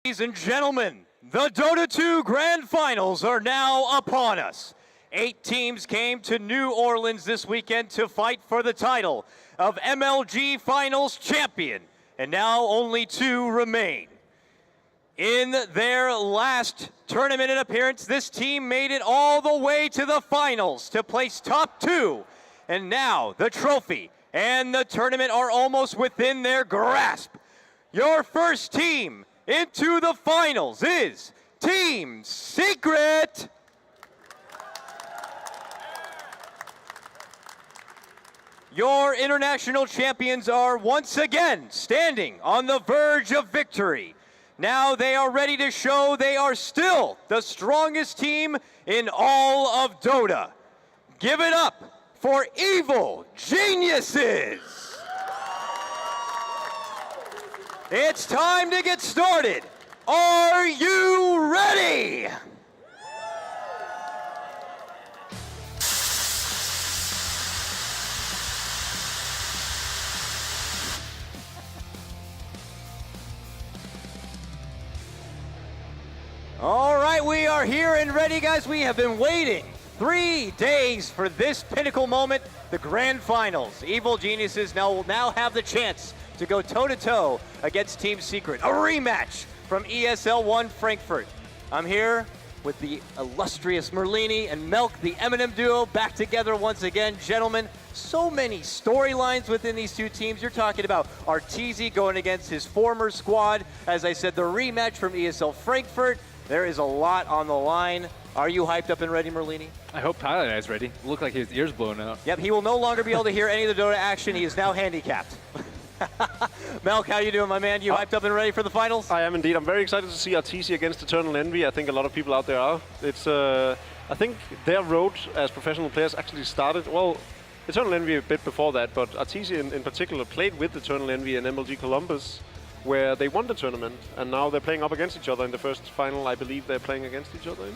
Ladies and gentlemen, the Dota 2 Grand Finals are now upon us. 8 teams came to New Orleans this weekend to fight for the title of MLG Finals Champion, and now only 2 remain. In their last tournament appearance, this team made it all the way to the finals to place top 2, and now the trophy and the tournament are almost within their grasp. Your first team into the finals is Team Secret. Your international champions are once again standing on the verge of victory. Now they are ready to show they are still the strongest team in all of Dota. Give it up for Evil Geniuses. It's time to get started. Are you ready? All right, we are here and ready, guys. We have been waiting 3 days for this pinnacle moment, the Grand Finals. Evil Geniuses will now have the chance to go toe-to-toe against Team Secret, a rematch from ESL 1 Frankfurt. I'm here with the illustrious Merlini and Melk, the Eminem duo, back together once again. Gentlemen, so many storylines within these 2 teams. You're talking about Arteezy going against his former squad. As I said, the rematch from ESL Frankfurt. There is a lot on the line. Are you hyped up and ready, Merlini? I hope Tyler is ready. Look like his ear's blown out. Yep, he will no longer be able to hear any of the Dota action. He is now handicapped. Melk, how you doing, my man? You hyped up and ready for the finals? I am indeed. I'm very excited to see Arteezy against Eternal Envy. I think a lot of people out there are. It's, I think their road as professional players actually started, well, Eternal Envy a bit before that, but Arteezy in particular played with Eternal Envy and MLG Columbus, where they won the tournament, and now they're playing up against each other in the first final. I believe they're playing against each other in.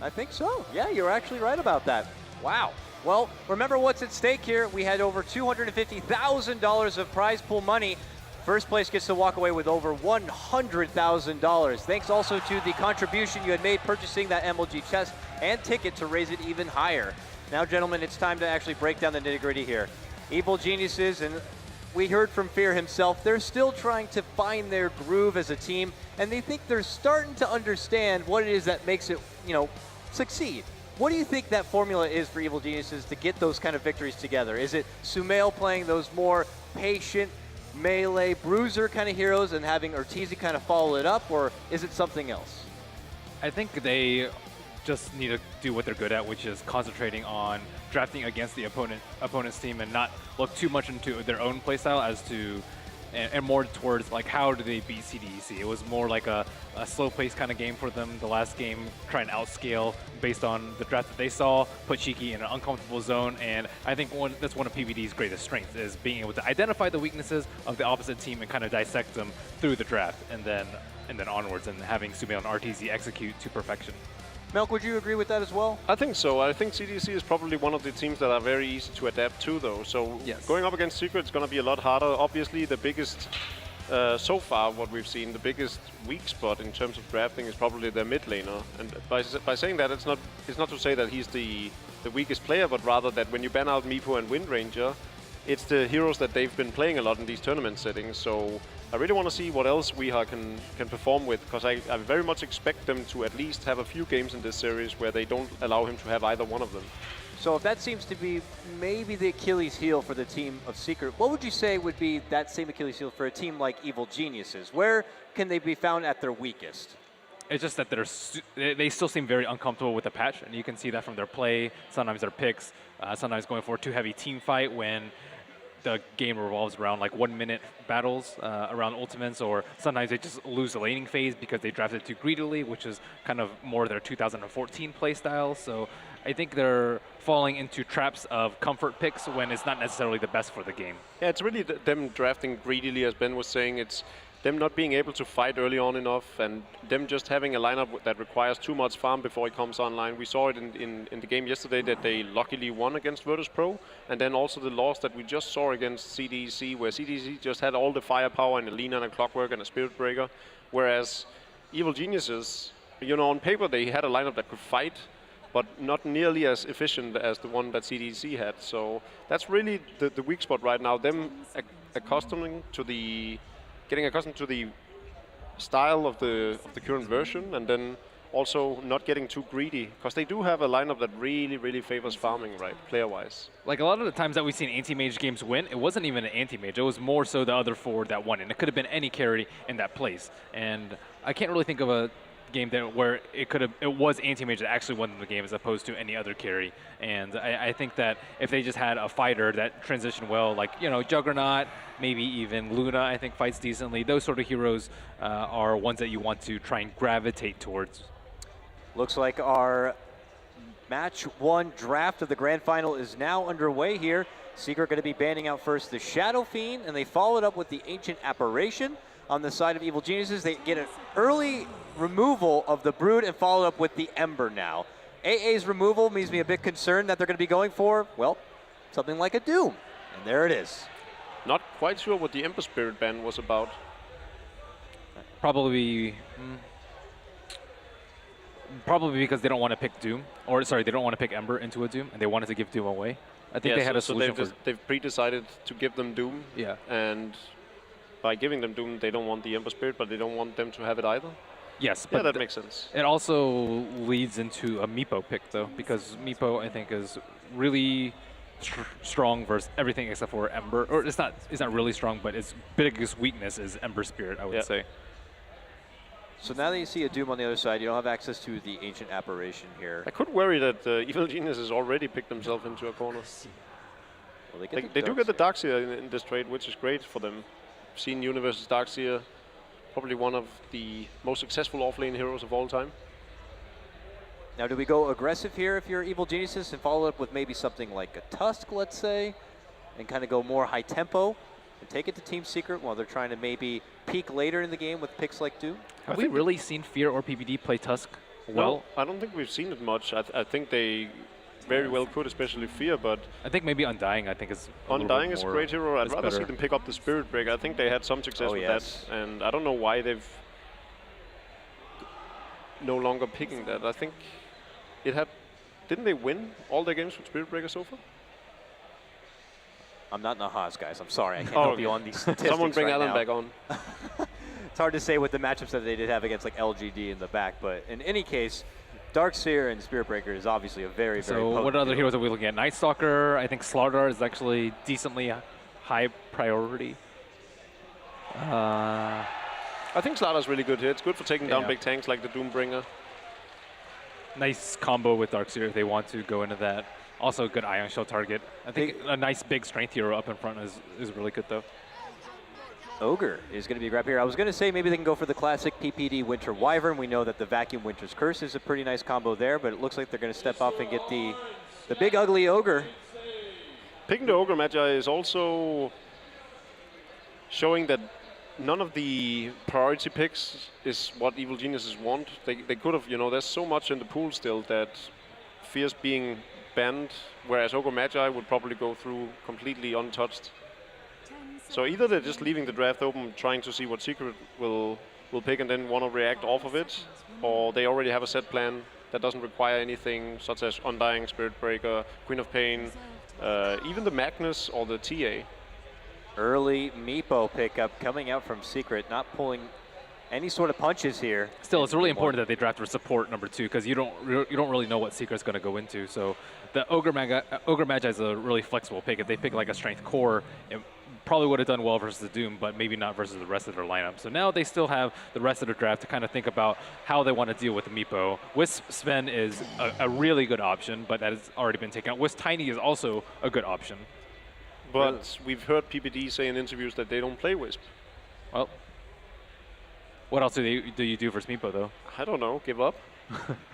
I think so. Yeah, you're actually right about that. Wow. Well, remember what's at stake here. We had over $250,000 of prize pool money. First place gets to walk away with over $100,000. Thanks also to the contribution you had made purchasing that MLG chest and ticket to raise it even higher. Now, gentlemen, it's time to actually break down the nitty-gritty here. Evil Geniuses, and we heard from Fear himself, they're still trying to find their groove as a team, and they think they're starting to understand what it is that makes it, succeed. What do you think that formula is for Evil Geniuses to get those kind of victories together? Is it Sumail playing those more patient, melee, bruiser kind of heroes and having Arteezy kind of follow it up, or is it something else? I think they just need to do what they're good at, which is concentrating on drafting against the opponent's team and not look too much into their own playstyle as to and more towards like how do they beat CDEC. It was more like a slow-paced kind of game for them. The last game, try and outscale based on the draft that they saw, put Cheeky in an uncomfortable zone, and I think that's one of PvD's greatest strengths, is being able to identify the weaknesses of the opposite team and kind of dissect them through the draft, and then onwards, and having Sumail and Arteezy execute to perfection. Melk, would you agree with that as well? I think so. I think CDC is probably one of the teams that are very easy to adapt to, though. So yes, going up against Secret is going to be a lot harder. Obviously, the biggest, so far what we've seen, the biggest weak spot in terms of drafting is probably their mid laner. And by saying that, it's not to say that he's the weakest player, but rather that when you ban out Meepo and Wind Ranger, it's the heroes that they've been playing a lot in these tournament settings. So I really want to see what else Weeha can perform with, because I very much expect them to at least have a few games in this series where they don't allow him to have either one of them. So if that seems to be maybe the Achilles heel for the team of Secret, what would you say would be that same Achilles heel for a team like Evil Geniuses? Where can they be found at their weakest? It's just that they still seem very uncomfortable with the patch, and you can see that from their play, sometimes their picks, sometimes going for a too heavy team fight when the game revolves around like 1-minute battles around ultimates, or sometimes they just lose the laning phase because they drafted too greedily, which is kind of more their 2014 playstyle. So I think they're falling into traps of comfort picks when it's not necessarily the best for the game. Yeah, it's really them drafting greedily, as Ben was saying. them not being able to fight early on enough, and them just having a lineup that requires too much farm before it comes online. We saw it in the game yesterday that they luckily won against Virtus Pro, and then also the loss that we just saw against CDC, where CDC just had all the firepower and a Lina and a Clockwork and a Spirit Breaker, whereas Evil Geniuses, you know, on paper they had a lineup that could fight, but not nearly as efficient as the one that CDC had. So that's really the weak spot right now, them getting accustomed to the style of the current version, and then also not getting too greedy, because they do have a lineup that really favors farming, right, player-wise. Like a lot of the times that we've seen anti-mage games win, it wasn't even an anti-mage. It was more so the other forward that won, and it could have been any carry in that place. And I can't really think of a game where it was anti-mage that actually won the game as opposed to any other carry. And I think that if they just had a fighter that transitioned well, like, you know, Juggernaut, maybe even Luna, I think fights decently. Those sort of heroes are ones that you want to try and gravitate towards. Looks like our match 1 draft of the grand final is now underway here. Secret going to be banning out first the Shadow Fiend, and they followed up with the Ancient Apparition. On the side of Evil Geniuses, they get an early removal of the Brood and followed up with the Ember now. AA's removal makes me a bit concerned that they're going to be going for, well, something like a Doom. And there it is. Not quite sure what the Ember Spirit ban was about. Probably because they don't want to pick Doom, or sorry, they don't want to pick Ember into a Doom, and they wanted to give Doom away. I think they had a solution for... they've pre-decided to give them Doom. Yeah. And by giving them Doom, they don't want the Ember Spirit, but they don't want them to have it either. Yes, yeah, but that makes sense. It also leads into a Meepo pick, though, because Meepo, I think, is really strong versus everything except for Ember. Or it's not really strong, but its biggest weakness is Ember Spirit, I would say. So now that you see a Doom on the other side, you don't have access to the Ancient Apparition here. I could worry that Evil Genius has already picked themselves into a corner. Well, they do get the Darkseer in this trade, which is great for them. Seen Universe's Darkseer, probably one of the most successful offlane heroes of all time. Now, do we go aggressive here if you're Evil Geniuses and follow up with maybe something like a Tusk, let's say, and kind of go more high tempo and take it to Team Secret while they're trying to maybe peak later in the game with picks like Doom? Have we really seen Fear or PPD play Tusk well? No, I don't think we've seen it much. I think they very well could, especially Fear, but... I think maybe Undying, I think is Undying is a great hero. I'd rather see them pick up the Spirit Breaker. I think they had some success with that, and I don't know why they've no longer picking that. I think it had... Didn't they win all their games with Spirit Breaker so far? I'm not Nahas, guys. I'm sorry. I can't help you on these statistics. Someone bring right Alan now. back on. It's hard to say with the matchups that they did have against like LGD in the back, but in any case, Darkseer and Spirit Breaker is obviously a very So what other heroes are we looking at? Night Stalker, I think Slaughter is actually decently high priority. I think Slaughter's really good here. It's good for taking down big tanks like the Doombringer. Nice combo with Darkseer if they want to go into that. Also a good Ion Shell target. I think a nice big strength hero up in front is really good though. Ogre is going to be a grab here. I was going to say maybe they can go for the classic PPD Winter Wyvern. We know that the Vacuum Winter's Curse is a pretty nice combo there, but it looks like they're going to step up and get the big ugly Ogre. Picking the Ogre Magi is also showing that none of the priority picks is what Evil Geniuses want. They could have, you know, there's so much in the pool still that Fierce being banned, whereas Ogre Magi would probably go through completely untouched. So either they're just leaving the draft open, trying to see what Secret will pick and then want to react off of it, or they already have a set plan that doesn't require anything, such as Undying, Spirit Breaker, Queen of Pain, even the Magnus or the TA. Early Meepo pickup coming out from Secret, not pulling any sort of punches here. Still, it's really important that they draft for support number 2 because you don't really know what Secret's going to go into. So the Ogre Magi is a really flexible pick. If they pick like a Strength Core, it probably would have done well versus the Doom, but maybe not versus the rest of their lineup. So now they still have the rest of the draft to kind of think about how they want to deal with the Meepo. Wisp Sven is a really good option, but that has already been taken out. Wisp Tiny is also a good option. But we've heard PPD say in interviews that they don't play Wisp. Well, what else do you do versus Meepo, though? I don't know. Give up.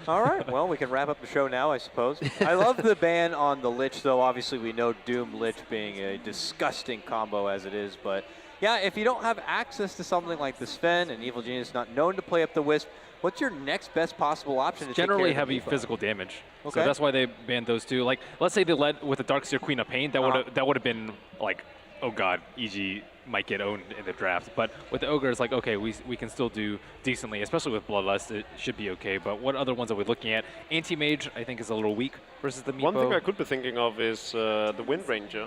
All right. Well, we can wrap up the show now, I suppose. I love the ban on the Lich, though. Obviously, we know Doom Lich being a disgusting combo as it is, but Yeah, if you don't have access to something like the Sven and Evil Genius not known to play up the Wisp, what's your next best possible option to Generally take care of the heavy Meepo? physical damage. Okay. So that's why they banned those two. Like, let's say they led with the Darkseer Queen of Pain, that would have been like, oh god, EG might get owned in the draft. But with the Ogre, it's like, okay, we can still do decently, especially with Bloodlust, it should be okay. But what other ones are we looking at? Anti-Mage, I think, is a little weak versus the Meepo. One thing I could be thinking of is the Wind Ranger.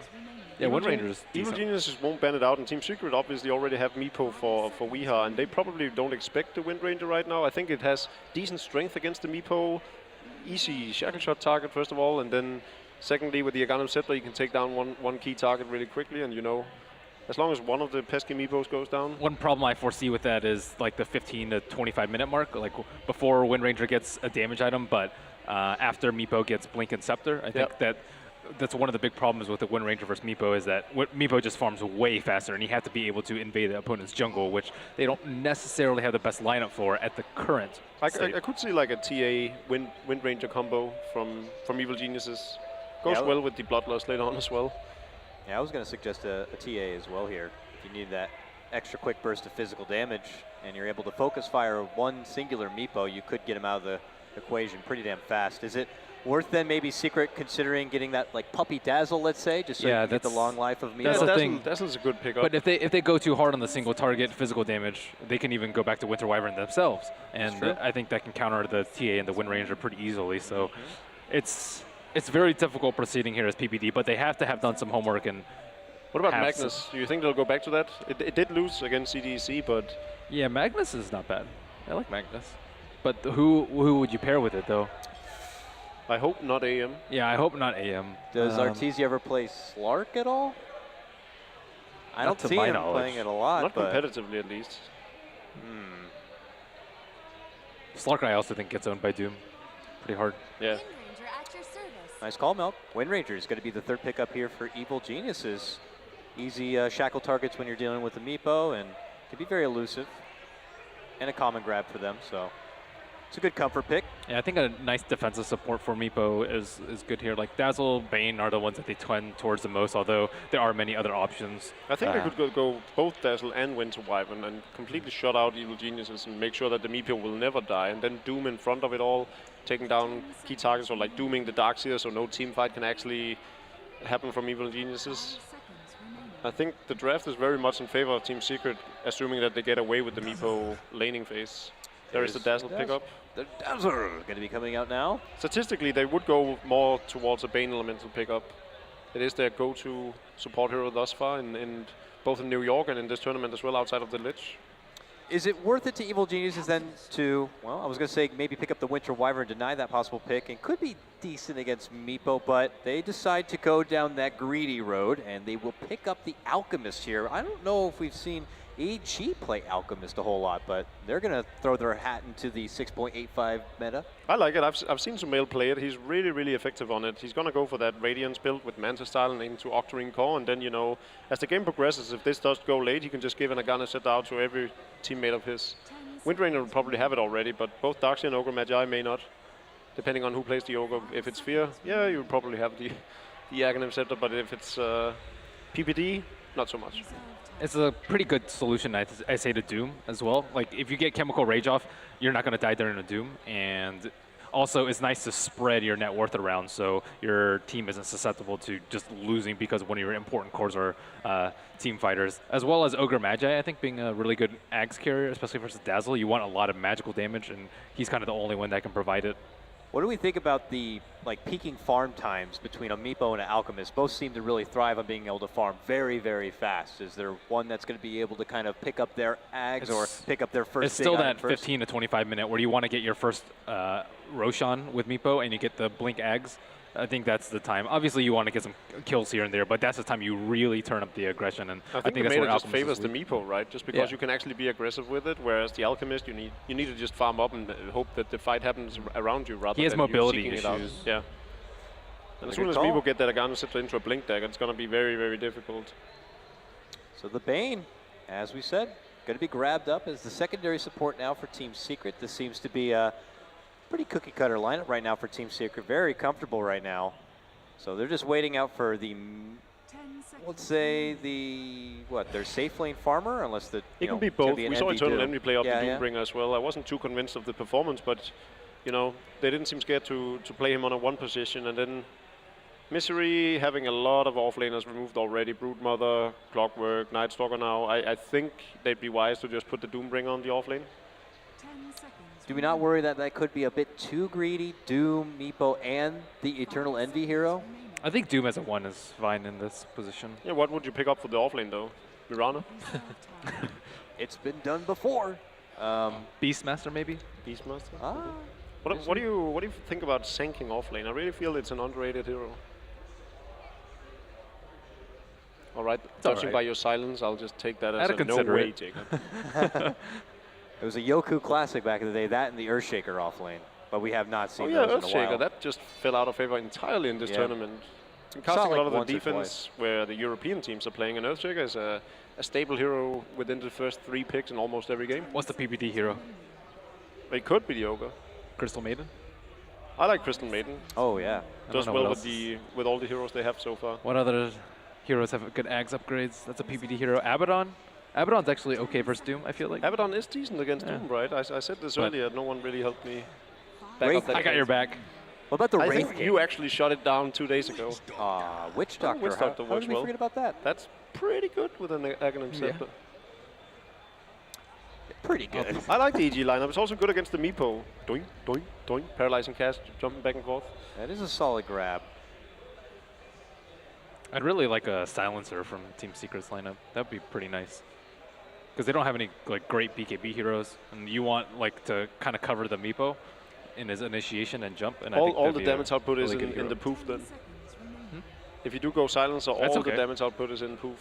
Yeah, Wind Ranger is Evil decent. Geniuses won't ban it out, and Team Secret obviously already have Meepo for Weeha, and they probably don't expect the Wind Ranger right now. I think it has decent strength against the Meepo, easy shackle shot target first of all, and then secondly with the Aghanim Scepter you can take down one key target really quickly, and you know, as long as one of the pesky Meepos goes down. One problem I foresee with that is like the 15 to 25 minute mark, like before Wind Ranger gets a damage item, but after Meepo gets Blink and Scepter. I think that's one of the big problems with the Wind Ranger versus Meepo is that Meepo just farms way faster, and you have to be able to invade the opponent's jungle, which they don't necessarily have the best lineup for at the current state. I could see like a TA Wind Ranger combo from Evil Geniuses. Goes well with the Bloodlust later on as well. Yeah, I was going to suggest a TA as well here. If you need that extra quick burst of physical damage and you're able to focus fire one singular Meepo, you could get him out of the equation pretty damn fast. Is it worth then maybe Secret considering getting that like Puppy Dazzle, let's say, just so you can get the long life of Meepo? That's the thing. Dazzle's a good pickup. But if they go too hard on the single target physical damage, they can even go back to Winter Wyvern themselves. And I think that can counter the TA and the Wind Ranger pretty easily. So it's very difficult proceeding here as PPD, but they have to have done some homework. And what about Magnus? Do you think they'll go back to that? It did lose against CDC, but... Yeah, Magnus is not bad. I like Magnus. But who would you pair with it, though? I hope not AM. Yeah, I hope not AM. Does Arteezy ever play Slark at all? I don't see him playing it a lot. Not competitively, at least. Slark, I also think, gets owned by Doom pretty hard. Yeah. Nice call, Milk. Wind Ranger is going to be the third pickup here for Evil Geniuses. Easy shackle targets when you're dealing with the Meepo, and can be very elusive. And a common grab for them, so it's a good comfort pick. Yeah, I think a nice defensive support for Meepo is good here. Like Dazzle, Bane are the ones that they tend towards the most, although there are many other options. I think they could go both Dazzle and Winter Wyvern and completely shut out Evil Geniuses and make sure that the Meepo will never die, and then Doom in front of it all, taking down key targets, or like dooming the Darkseer so no team fight can actually happen from Evil Geniuses. I think the draft is very much in favor of Team Secret, assuming that they get away with the Meepo laning phase. There is the Dazzle pickup. The Dazzle going to be coming out now. Statistically, they would go more towards a Bane elemental pickup. It is their go-to support hero thus far, in both in New York and in this tournament as well, outside of the Lich. Is it worth it to Evil Geniuses then to, well, I was going to say maybe pick up the Winter Wyvern, deny that possible pick, and could be decent against Meepo, but they decide to go down that greedy road, and they will pick up the Alchemist here. I don't know if we've seen AG play Alchemist a whole lot, but they're going to throw their hat into the 6.85 meta. I like it. I've seen Sumail play it. He's really, really effective on it. He's going to go for that Radiance build with Manta style and into Octarine Core, and then, you know, as the game progresses, if this does go late, he can just give an Aghanim Scepter out to every teammate of his. Wind Ranger will probably have it already, but both Darkseer and Ogre Magi may not, depending on who plays the Ogre. If it's Fear, yeah, you would probably have the Aghanim Scepter, but if it's PPD, not so much. It's a pretty good solution, I say, to Doom as well. Like, if you get Chemical Rage off, you're not going to die during a Doom. And also, it's nice to spread your net worth around so your team isn't susceptible to just losing because one of your important cores are team fighters. As well as Ogre Magi, I think, being a really good Ags carrier, especially versus Dazzle. You want a lot of magical damage, and he's kind of the only one that can provide it. What do we think about the peaking farm times between a Meepo and an Alchemist? Both seem to really thrive on being able to farm very, very fast. Is there one that's going to be able to kind of pick up their Ags or pick up their first? It's still that 15 to 25 minute where you want to get your first Roshan with Meepo and you get the Blink Ags. I think that's the time. Obviously, you want to get some kills here and there, but that's the time you really turn up the aggression. And I think the that's meta where just favors the Meepo, right? Just because you can actually be aggressive with it, whereas the Alchemist, you need to just farm up and hope that the fight happens around you rather than he has mobility you issues. seeking it out. Yeah. And as soon as Meepo get that Aghanim Scepter into a Blink deck, it's going to be very, very difficult. So the Bane, as we said, going to be grabbed up as the secondary support now for Team Secret. This seems to be a pretty cookie-cutter lineup right now for Team Secret. Very comfortable right now. So they're just waiting out for the let's say their safe lane farmer, unless the It can be it's gonna both. an We saw Envy Eternal Doom. Envy play up Yeah, the yeah. Doombringer as well. I wasn't too convinced of the performance, but they didn't seem scared to play him on a one position. And then Misery having a lot of offlaners removed already. Broodmother, Clockwork, Nightstalker now. I think they'd be wise to just put the Doombringer on the offlane. Do we not worry that that could be a bit too greedy? Doom, Meepo, and the Eternal Envy hero? I think Doom as a 1 is fine in this position. Yeah, what would you pick up for the offlane though? Mirana? It's been done before. Beastmaster maybe? Beastmaster? Ah, What do you think about sinking offlane? I really feel it's an underrated hero. All right, judging right. by your silence, I'll just take that as I'd a no consider way, it. Jacob. it was a Yoku classic back in the day, that and the Earthshaker offlane. But we have not Oh seen yeah, those in a while. Earthshaker, that just fell out of favor entirely in this Yeah. tournament. Saw Casting like a lot of the once or defense where the European teams are playing, and Earthshaker is a stable hero within the first 3 picks in almost every game. What's the PPD hero? It could be the Ogre. Crystal Maiden? I like Crystal Maiden. Oh yeah. I Does don't know well what with all the heroes they have so far. What other heroes have good Ags upgrades? That's a PPD hero. Abaddon? Abaddon's actually okay versus Doom, I feel like. Abaddon is decent against Yeah. Doom, right? I said this But- earlier. No one really helped me. Wraith- that I got your case. back. What about the I Wraith think game? you actually shut it down 2 days ago. Witch Doctor. Witch Doctor How works did we well. forget about that? That's pretty good with an Aghanim Yeah. Scepter. Pretty good. I like the EG lineup. It's also good against the Meepo. Doink, doink, doink. Paralyzing cast, jumping back and forth. That is a solid grab. I'd really like a silencer from Team Secret's lineup. That'd be pretty nice. Because they don't have any like great BKB heroes, and you want like to kind of cover the Meepo in his initiation and jump. And I think All that'd the be damage a output is really good in the hero. poof then. If you do go silencer, That's all the okay. damage output is in poof.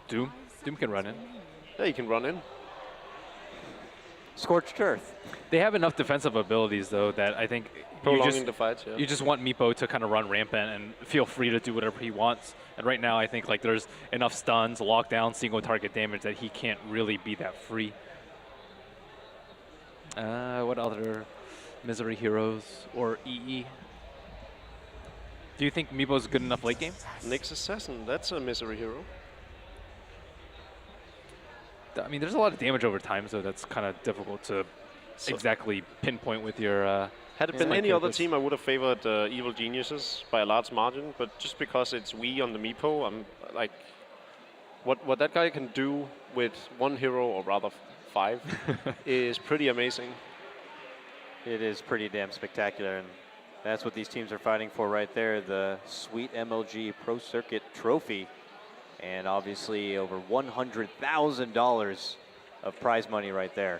Doom can run in. Yeah, you can run in. Scorched Earth. They have enough defensive abilities though that I think Prolonging the fights, yeah. you just want Meepo to kind of run rampant and feel free to do whatever he wants. And right now I think like there's enough stuns, lockdown, single target damage that he can't really be that free. What other Misery heroes or EE? Do you think Meepo's good enough late game? Nyx Assassin, that's a Misery hero. I mean, there's a lot of damage over time, so that's kind of difficult to exactly pinpoint with your. Had it Yeah. been any other Characters. team, I would have favored Evil Geniuses by a large margin. But just because it's we on the Meepo, I'm like, what that guy can do with 1 hero, or rather 5, is pretty amazing. It is pretty damn spectacular, and that's what these teams are fighting for right there, the sweet MLG Pro Circuit trophy, and obviously over $100,000 of prize money right there.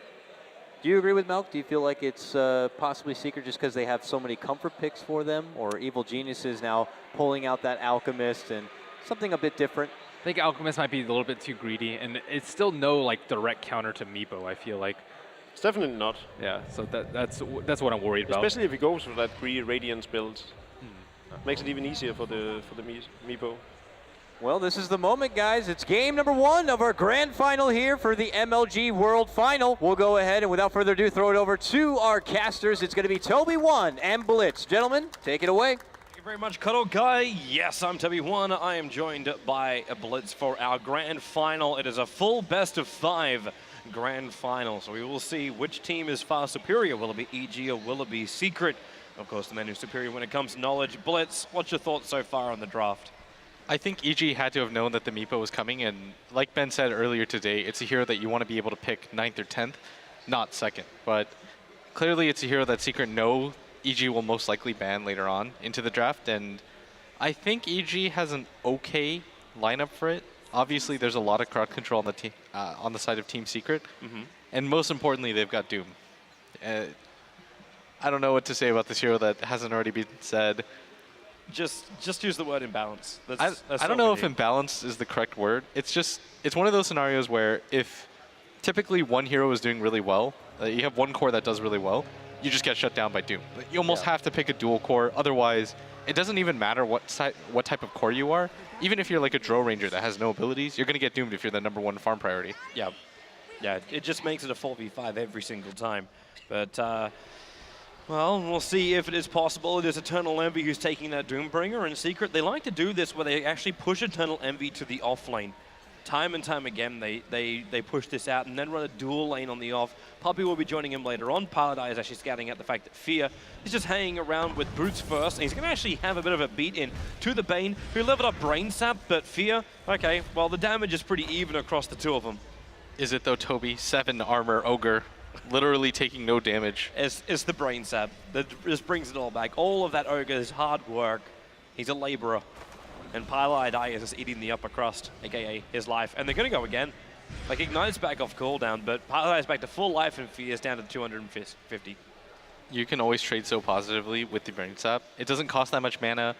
Do you agree with Melk? Do you feel like it's possibly Secret just because they have so many comfort picks for them, or Evil Geniuses now pulling out that Alchemist and something a bit different? I think Alchemist might be a little bit too greedy, and it's still no like direct counter to Meepo. I feel like. It's definitely not. Yeah, so that's what I'm worried about. Especially if he goes for that greedy Radiance build. Makes it even easier for the Meepo. Well, this is the moment, guys. It's game number 1 of our grand final here for the MLG World Final. We'll go ahead and without further ado, throw it over to our casters. It's going to be Toby1 and Blitz. Gentlemen, take it away. Thank you very much, Cuddle Guy. Yes, I'm Toby1. I am joined by Blitz for our grand final. It is a full best of 5 grand final, so we will see which team is far superior. Will it be EG or will it be Secret? Of course, the man who's superior when it comes to knowledge. Blitz, what's your thoughts so far on the draft? I think EG had to have known that the Meepo was coming, and like Ben said earlier today, it's a hero that you want to be able to pick 9th or 10th, not 2nd. But clearly it's a hero that Secret know EG will most likely ban later on into the draft, and I think EG has an okay lineup for it. Obviously, there's a lot of crowd control on the side of Team Secret, and most importantly, they've got Doom. I don't know what to say about this hero that hasn't already been said. Just use the word imbalance. I don't know if imbalance is the correct word. It's one of those scenarios where if typically one hero is doing really well, you have one core that does really well, you just get shut down by Doom. You almost have to pick a dual core. Otherwise, it doesn't even matter what type of core you are. Even if you're like a Drow Ranger that has no abilities, you're going to get doomed if you're the #1 farm priority. Yeah, it just makes it a 4v5 every single time. But Well, we'll see if it is possible. It is Eternal Envy who's taking that Doombringer. In Secret, they like to do this where they actually push Eternal Envy to the off lane. Time and time again, they push this out and then run a dual lane on the off. Puppey will be joining him later on. Paladai is actually scouting out the fact that Fear is just hanging around with Boots first, and he's going to actually have a bit of a beat in to the Bane, who leveled up Brain Sap, but Fear, okay, well, the damage is pretty even across the two of them. Is it though, Toby? 7 armor Ogre, literally taking no damage. It's the Brain Sap that just brings it all back. All of that Ogre's hard work. He's a laborer. And Paladai is just eating the upper crust, aka his life. And they're going to go again. Like, Ignite's back off cooldown, but Paladai's back to full life and Fear's down to 250. You can always trade so positively with the Brain Sap. It doesn't cost that much mana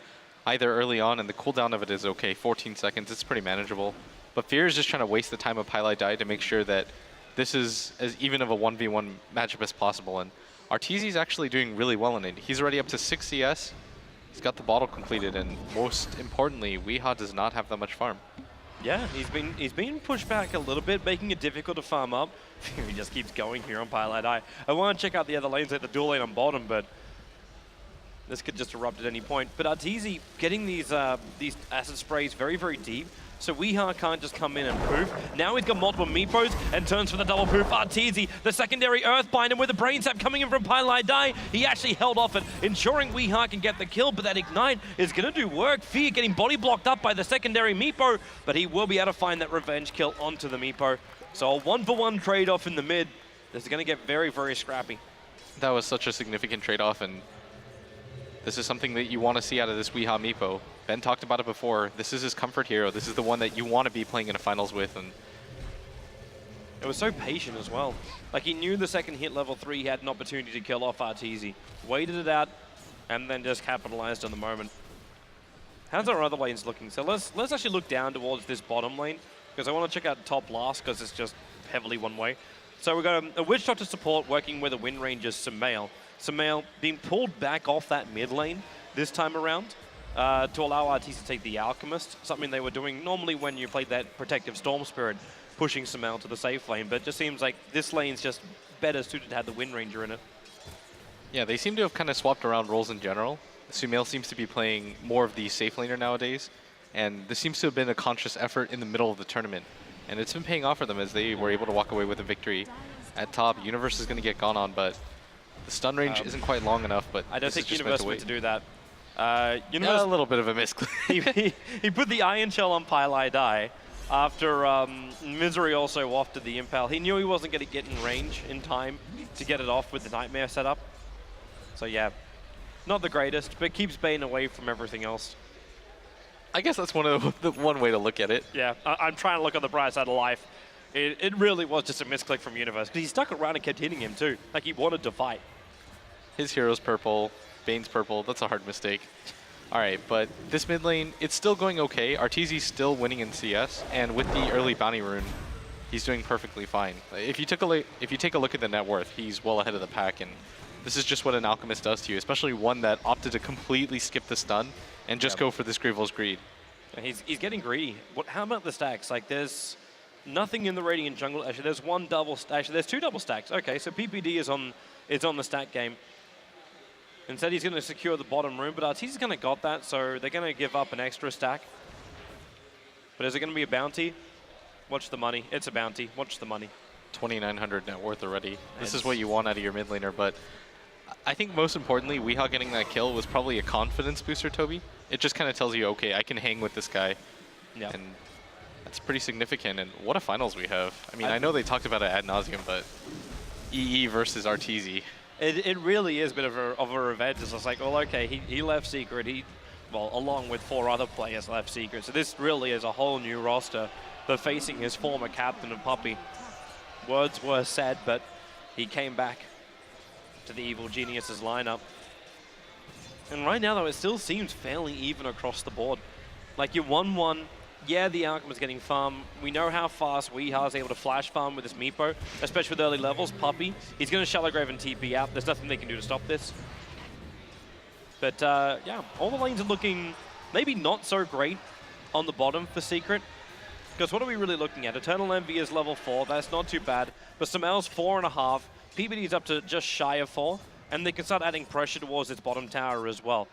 either early on, and the cooldown of it is okay, 14 seconds. It's pretty manageable. But Fear is just trying to waste the time of Paladai to make sure that this is as even of a 1v1 matchup as possible. And Arteezy's actually doing really well in it. He's already up to 6 CS. He's got the bottle completed, and most importantly, Weehaw does not have that much farm. Yeah, he's been pushed back a little bit, making it difficult to farm up. He just keeps going here on Paladai. I want to check out the other lanes, like the dual lane on bottom, but this could just erupt at any point. But Arteezy getting these acid sprays very, very deep, so Weehaw can't just come in and poof. Now he's got multiple meepos and turns for the double poof. Arteezy, the secondary Earthbind, and with the Brain Sap coming in from Paladai, he actually held off it, ensuring Weehaw can get the kill, but that Ignite is going to do work. Fear getting body blocked up by the secondary meepo, but he will be able to find that revenge kill onto the meepo. So a 1-for-1 trade-off in the mid. This is going to get very, very scrappy. That was such a significant trade-off, and this is something that you want to see out of this Weehaw meepo. Ben talked about it before. This is his comfort hero. This is the one that you want to be playing in a finals with. And it was so patient as well. Like, he knew the second hit level 3 he had an opportunity to kill off Arteezy. Waited it out, and then just capitalized on the moment. How's our other lanes looking? So let's actually look down towards this bottom lane, because I want to check out top last, because it's just heavily one way. So we've got a Witch Doctor support working with a Wind Ranger's Sumail. Sumail being pulled back off that mid lane this time around to allow Arteezy to take the Alchemist, something they were doing normally when you played that Protective Storm Spirit, pushing Sumail to the safe lane, but it just seems like this lane's just better suited to have the Wind Ranger in it. yeah, they seem to have kind of swapped around roles in general. Sumail seems to be playing more of the safe laner nowadays, and this seems to have been a conscious effort in the middle of the tournament. And it's been paying off for them as they were able to walk away with a victory. At top, Universe is going to get gone on, but the stun range isn't quite long enough, but I don't think Universe meant to do that. Universe, a little bit of a misclick. he put the Iron Shell on Paladai after Misery also wafted the Impale. He knew he wasn't going to get in range in time to get it off with the Nightmare setup. So yeah, not the greatest, but keeps Bane away from everything else. I guess that's one way to look at it. Yeah, I'm trying to look on the bright side of life. It really was just a misclick from Universe, because he stuck around and kept hitting him too, like he wanted to fight. His hero's purple, Bane's purple, that's a hard mistake. All right, but this mid lane, it's still going okay. Arteezy's still winning in CS, and with the early bounty rune, he's doing perfectly fine. If you take a look at the net worth, he's well ahead of the pack, and this is just what an Alchemist does to you, especially one that opted to completely skip the stun and just go for this Grievous Greed. He's getting greedy. How about the stacks? Like, there's nothing in the Radiant jungle. Actually, there's one double. Actually, there's 2 double stacks. Okay, so PPD is on the stack game. Instead, he's going to secure the bottom room, but Arteezy's going to got that, so they're going to give up an extra stack. But is it going to be a bounty? Watch the money. It's a bounty. Watch the money. 2,900 net worth already. This is what you want out of your mid laner, but I think most importantly, Weehaw getting that kill was probably a confidence booster, Toby. It just kind of tells you, okay, I can hang with this guy. Yeah. And that's pretty significant, and what a finals we have. I mean, I know they talked about it ad nauseum, but EE versus Arteezy. It really is a bit of a revenge. It's just like, well, okay, he left Secret. Well, along with 4 other players left Secret. So this really is a whole new roster, but facing his former captain of Puppey. Words were said, but he came back to the Evil Genius's lineup. And right now, though, it still seems fairly even across the board. Like, you're 1-1. Yeah, the Alchemist getting farm. We know how fast Weehaw is able to flash farm with his Meepo, especially with early levels. Puppey, he's going to Shallow Grave and TP out. There's nothing they can do to stop this. But yeah, all the lanes are looking maybe not so great on the bottom for Secret. Because what are we really looking at? Eternal Envy is level 4. That's not too bad. But Sumail's 4.5. PBD's up to just shy of 4. and they can start adding pressure towards its bottom tower as well.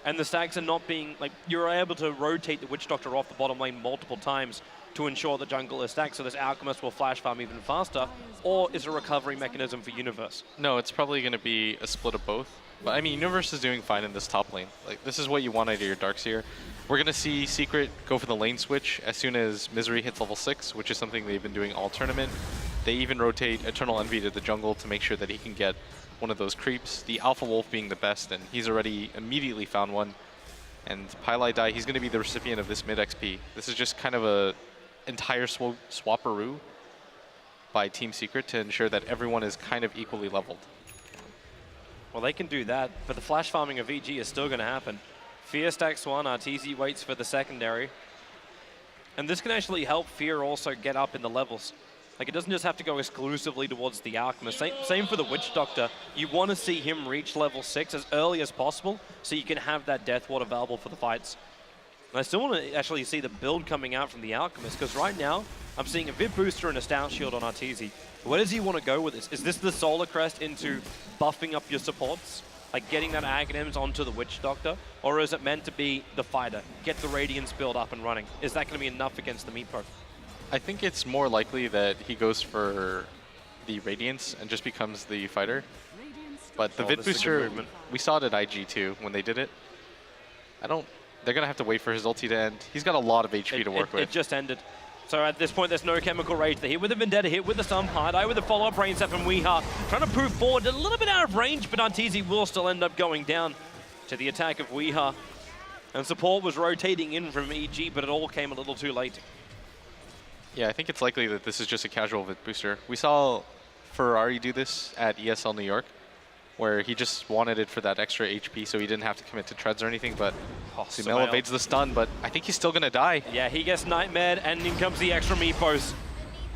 And the stacks are not being, like, you're able to rotate the Witch Doctor off the bottom lane multiple times to ensure the jungle is stacked, so this Alchemist will flash farm even faster, or is a recovery mechanism for Universe? No, it's probably going to be a split of both. But I mean, Universe is doing fine in this top lane. Like, this is what you want out of your Darkseer. We're going to see Secret go for the lane switch as soon as Misery hits level 6, which is something they've been doing all tournament. They even rotate Eternal Envy to the jungle to make sure that he can get one of those creeps. The Alpha Wolf being the best, and he's already immediately found one. And Pylai Dai, he's going to be the recipient of this mid XP. This is just kind of a entire swapperoo by Team Secret to ensure that everyone is kind of equally leveled. Well, they can do that, but the flash farming of EG is still going to happen. Fear stacks one, Arteezy waits for the secondary. And this can actually help Fear also get up in the levels. Like, it doesn't just have to go exclusively towards the Alchemist. Same for the Witch Doctor. You want to see him reach level 6 as early as possible so you can have that Death Ward available for the fights. And I still want to actually see the build coming out from the Alchemist, because right now I'm seeing a Vib Booster and a Stout Shield on Arteezy. Where does he want to go with this? Is this the Solar Crest into buffing up your supports? Like getting that Aghanims onto the Witch Doctor? Or is it meant to be the fighter? Get the Radiance build up and running. Is that going to be enough against the Meepo? I think it's more likely that he goes for the Radiance and just becomes the fighter. But the Vid Booster, we saw it at IG too when they did it. They're going to have to wait for his ulti to end. He's got a lot of HP to work with. It just ended. So at this point, there's no Chemical Rage. The hit with the Vendetta, hit with the Stun, Pylai with the follow-up Brain Set from Weeha. Trying to prove forward, a little bit out of range, but Arteezy will still end up going down to the attack of Weeha. And support was rotating in from EG, but it all came a little too late. Yeah, I think it's likely that this is just a casual Vid Booster. We saw Ferrari do this at ESL New York, where he just wanted it for that extra HP so he didn't have to commit to treads or anything, but Sumail evades the stun, but I think he's still going to die. Yeah, he gets Nightmared, and in comes the extra Meepos.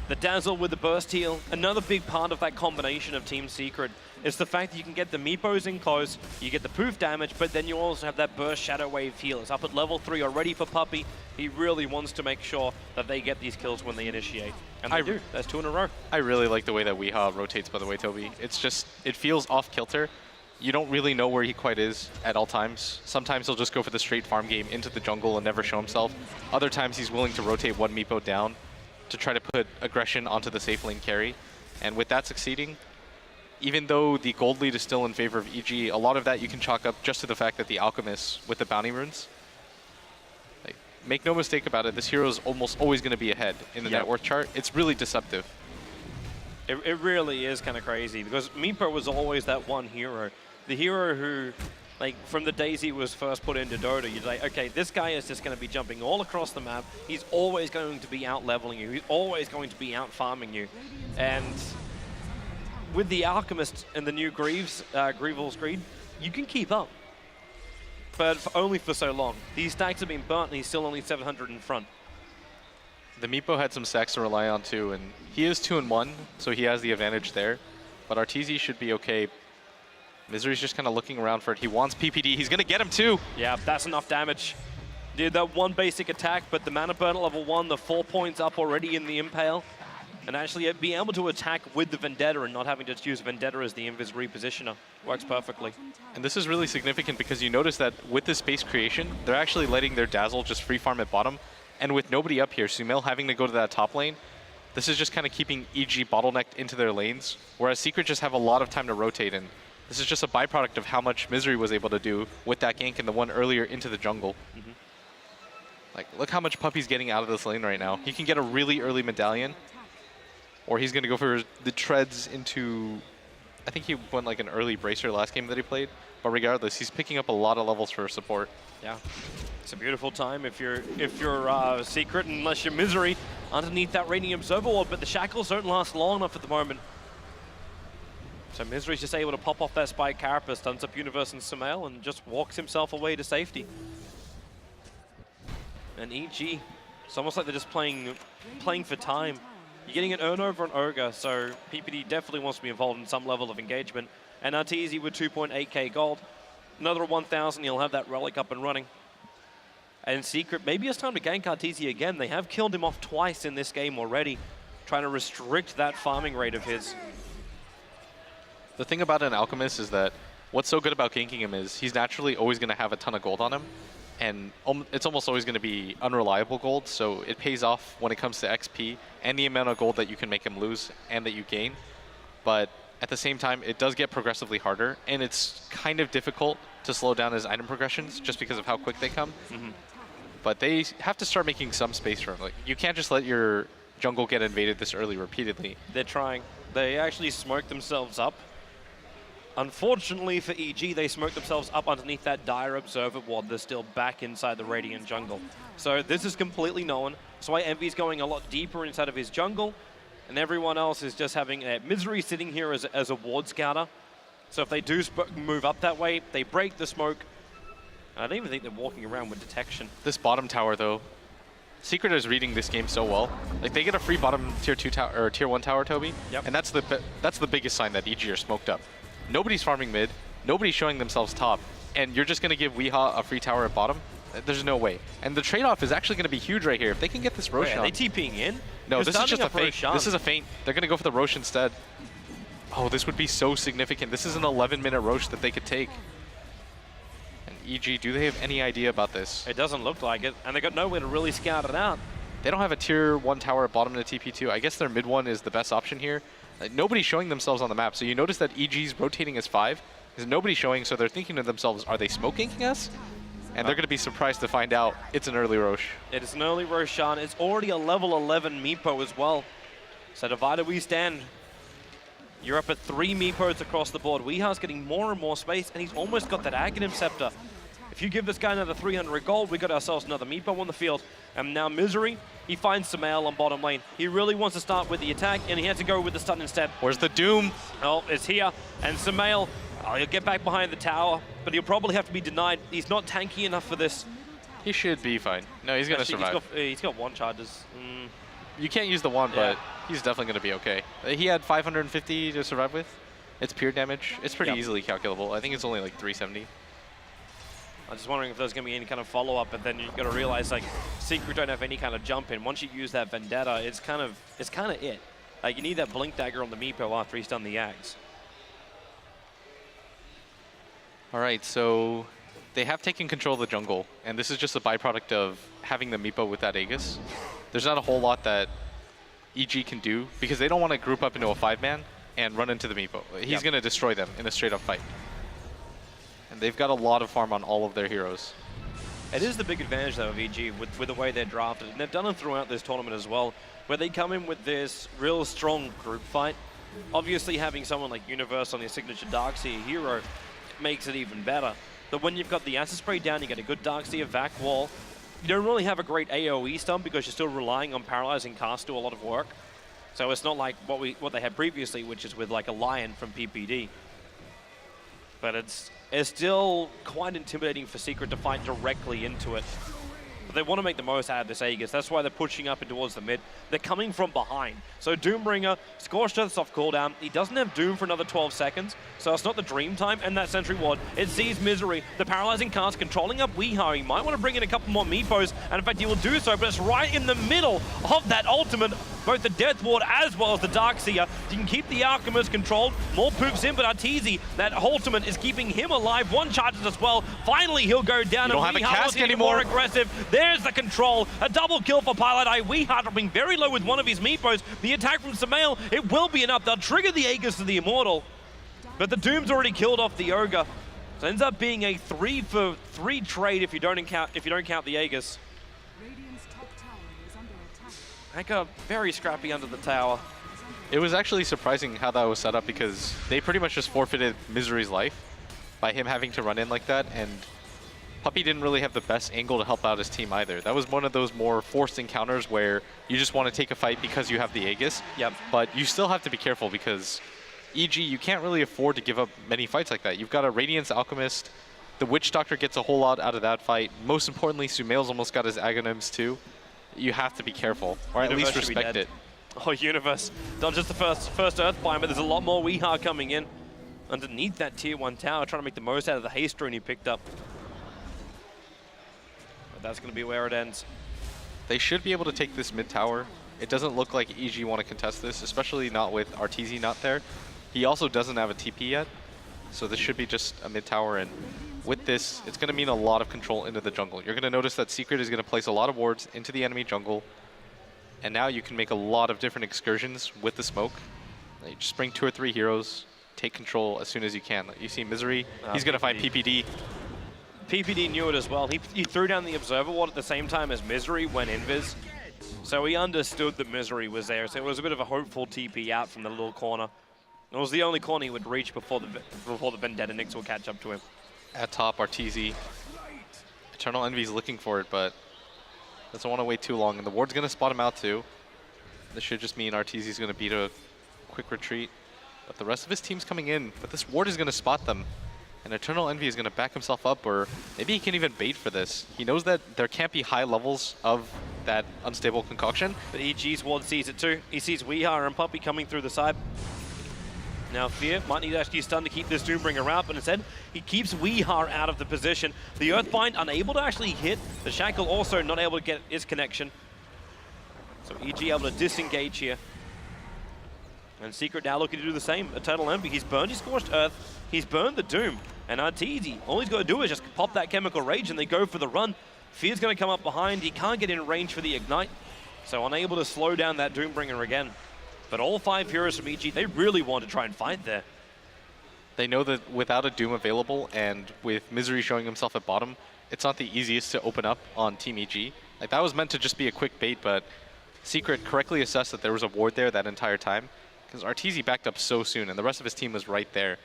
The Dazzle with the burst heal. Another big part of that combination of Team Secret is the fact that you can get the Meepos in close, you get the poof damage, but then you also have that burst Shadow Wave heal. It's up at level 3 already for Puppey. He really wants to make sure that they get these kills when they initiate. And they do. That's 2 in a row. I really like the way that Weeha rotates, by the way, Toby. It's just, it feels off-kilter. You don't really know where he quite is at all times. Sometimes he'll just go for the straight farm game into the jungle and never show himself. Other times he's willing to rotate one Meepo down to try to put aggression onto the safe lane carry. And with that succeeding, even though the gold lead is still in favor of EG, a lot of that you can chalk up just to the fact that the Alchemist with the bounty runes, like, make no mistake about it, this hero is almost always going to be ahead in the net worth chart. It's really deceptive. It really is kind of crazy, because Meepo was always that one hero. The hero who, like, from the days he was first put into Dota, you'd like, okay, this guy is just going to be jumping all across the map. He's always going to be out-leveling you. He's always going to be out-farming you. And with the Alchemist and the new Grieval's Greed, you can keep up. But only for so long. These stacks have been burnt, and he's still only 700 in front. The Meepo had some stacks to rely on too, and he is 2-1, so he has the advantage there. But Arteezy should be okay. Misery's just kind of looking around for it. He wants PPD. He's going to get him too. Yeah, that's enough damage. Did that one basic attack, but the mana burn at level 1, the 4 points up already in the Impale. And actually being able to attack with the Vendetta and not having to use Vendetta as the Invis repositioner works perfectly. And this is really significant because you notice that with this base creation, they're actually letting their Dazzle just free farm at bottom. And with nobody up here, Sumail having to go to that top lane, this is just kind of keeping EG bottlenecked into their lanes, whereas Secret just have a lot of time to rotate in. This is just a byproduct of how much Misery was able to do with that gank and the one earlier into the jungle. Like, look how much Puppey's getting out of this lane right now. He can get a really early medallion, or he's going to go for the treads into... I think he went like an early bracer last game that he played, but regardless, he's picking up a lot of levels for support. Yeah, it's a beautiful time if you're Secret, unless you're Misery underneath that Radiant Observer Ward, but the shackles don't last long enough at the moment. So Misery's just able to pop off that Spike Carapace, stuns up Universe and Sumail, and just walks himself away to safety. And EG, it's almost like they're just playing for time. You're getting an earn over an Ogre, so PPD definitely wants to be involved in some level of engagement. And Arteezy with 2.8k gold. Another 1,000, he'll have that Relic up and running. And Secret, maybe it's time to gank Arteezy again. They have killed him off twice in this game already, trying to restrict that farming rate of his. The thing about an Alchemist is that what's so good about ganking him is he's naturally always going to have a ton of gold on him, and it's almost always going to be unreliable gold, so it pays off when it comes to XP and the amount of gold that you can make him lose and that you gain. But at the same time, it does get progressively harder, and it's kind of difficult to slow down his item progressions just because of how quick they come. But they have to start making some space for him. Like, you can't just let your jungle get invaded this early repeatedly. They're trying. They actually smoked themselves up. Unfortunately for EG, they smoked themselves up underneath that dire observer ward. They're still back inside the Radiant jungle. So this is completely known. That's why Envy's going a lot deeper inside of his jungle, and everyone else is just having Misery sitting here as a ward scouter. So if they do move up that way, they break the smoke. I don't even think they're walking around with detection. This bottom tower, though, Secret is reading this game so well. Like, they get a free bottom tier 2 tower or tier 1 tower, Toby, and that's the biggest sign that EG are smoked up. Nobody's farming mid, nobody's showing themselves top, and you're just going to give Weehaw a free tower at bottom? There's no way. And the trade-off is actually going to be huge right here. If they can get this Roshan... Are they TPing in? No, this is just a feint. Roshan. This is a feint. They're going to go for the Rosh instead. Oh, this would be so significant. This is an 11-minute Rosh that they could take. And EG, do they have any idea about this? It doesn't look like it, and they got nowhere to really scout it out. They don't have a tier 1 tower at bottom in the TP2. I guess their mid one is the best option here. Nobody's showing themselves on the map, so you notice that EG's rotating as 5. There's nobody showing, so they're thinking to themselves, are they smoke ganking us? And they're going to be surprised to find out it's an early Rosh. It is an early Roshan. It's already a level 11 Meepo as well. So divided we stand. You're up at 3 Meepos across the board. Weeha's getting more and more space, and he's almost got that Aghanim Scepter. If you give this guy another 300 gold, we got ourselves another Meepo on the field. And now Misery, he finds Sumail on bottom lane. He really wants to start with the attack, and he had to go with the stun instead. Where's the Doom? Oh, it's here. And Sumail, he'll get back behind the tower, but he'll probably have to be denied. He's not tanky enough for this. He should be fine. No, he's going to survive. He's got one charges. You can't use the one, but he's definitely going to be okay. He had 550 to survive with. It's pure damage. It's pretty easily calculable. I think it's only like 370. I'm just wondering if there's going to be any kind of follow-up, but then you've got to realize, like, Secret don't have any kind of jump in. Once you use that Vendetta, it's kind of it. Like, you need that Blink Dagger on the Meepo after he's done the Axe. All right, so they have taken control of the jungle, and this is just a byproduct of having the Meepo with that Aegis. There's not a whole lot that EG can do, because they don't want to group up into a 5-man and run into the Meepo. He's going to destroy them in a straight-up fight. And they've got a lot of farm on all of their heroes. It is the big advantage, though, of EG with the way they're drafted. And they've done it throughout this tournament as well, where they come in with this real strong group fight. Obviously, having someone like Universe on their signature Darkseer hero makes it even better. But when you've got the Acid Spray down, you get a good Darkseer vac wall. You don't really have a great AoE stun because you're still relying on Paralyzing Cast to do a lot of work. So it's not like what they had previously, which is with like a Lion from PPD. But it's still quite intimidating for Secret to fight directly into it. But they want to make the most out of this Aegis. That's why they're pushing up and towards the mid. They're coming from behind. So Doombringer, Scorched Earth's off cooldown. He doesn't have Doom for another 12 seconds, so it's not the Dream Time and that Sentry Ward. It sees Misery, the Paralyzing Cast, controlling up Weehaw. He might want to bring in a couple more Meepos, and in fact he will do so, but it's right in the middle of that ultimate. Both the Death Ward as well as the Darkseer. You can keep the Alchemist controlled. More poops in, but Arteezy, that ultimate is keeping him alive. One charges as well. Finally, he'll go down. You don't have a cask anymore. More aggressive. There's the control. A double kill for Pilot Eye. Weehaw dropping very low with one of his Meepos. The attack from Sumail, it will be enough. They'll trigger the Aegis to the Immortal. But the Doom's already killed off the Ogre. So it ends up being a 3-for-3 trade if you don't count the Aegis. That got very scrappy under the tower. It was actually surprising how that was set up because they pretty much just forfeited Misery's life by him having to run in like that, and Puppey didn't really have the best angle to help out his team either. That was one of those more forced encounters where you just want to take a fight because you have the Aegis. Yep. But you still have to be careful because EG, you can't really afford to give up many fights like that. You've got a Radiance Alchemist. The Witch Doctor gets a whole lot out of that fight. Most importantly, Sumail's almost got his Aghanims too. You have to be careful, or at least respect it. Oh, Universe dodges the first Earthbind, but there's a lot more Weehaw coming in underneath that tier 1 tower, trying to make the most out of the haste rune he picked up. But that's going to be where it ends. They should be able to take this mid tower. It doesn't look like EG want to contest this, especially not with Arteezy not there. He also doesn't have a TP yet, so this should be just a mid tower, and with this, it's going to mean a lot of control into the jungle. You're going to notice that Secret is going to place a lot of wards into the enemy jungle, and now you can make a lot of different excursions with the smoke. You just bring 2 or 3 heroes, take control as soon as you can. You see Misery, he's going to find PPD. PPD knew it as well. He threw down the Observer Ward at the same time as Misery when invis. So he understood that Misery was there. So it was a bit of a hopeful TP out from the little corner. It was the only corner he would reach before the Vendetta Nyx will catch up to him. At top, Arteezy. Eternal Envy's looking for it, but doesn't want to wait too long. And the ward's going to spot him out too. This should just mean Arteezy's going to beat a quick retreat. But the rest of his team's coming in. But this ward is going to spot them. And Eternal Envy is going to back himself up, or maybe he can even bait for this. He knows that there can't be high levels of that unstable concoction. But EG's ward sees it too. He sees Weehar and Puppey coming through the side. Now Fear might need to actually stun to keep this Doombringer out, but instead he keeps Weehar out of the position. The Earthbind unable to actually hit. The Shackle also not able to get his connection. So EG able to disengage here. And Secret now looking to do the same. Eternal Envy, he's burned his Scorched Earth, he's burned the Doom, and Arteezy, all he's got to do is just pop that Chemical Rage and they go for the run. Fear's going to come up behind, he can't get in range for the Ignite, so unable to slow down that Doombringer again. But all 5 heroes from EG, they really want to try and fight there. They know that without a Doom available and with Misery showing himself at bottom, it's not the easiest to open up on Team EG. Like, that was meant to just be a quick bait, but Secret correctly assessed that there was a ward there that entire time, because Arteezy backed up so soon and the rest of his team was right there.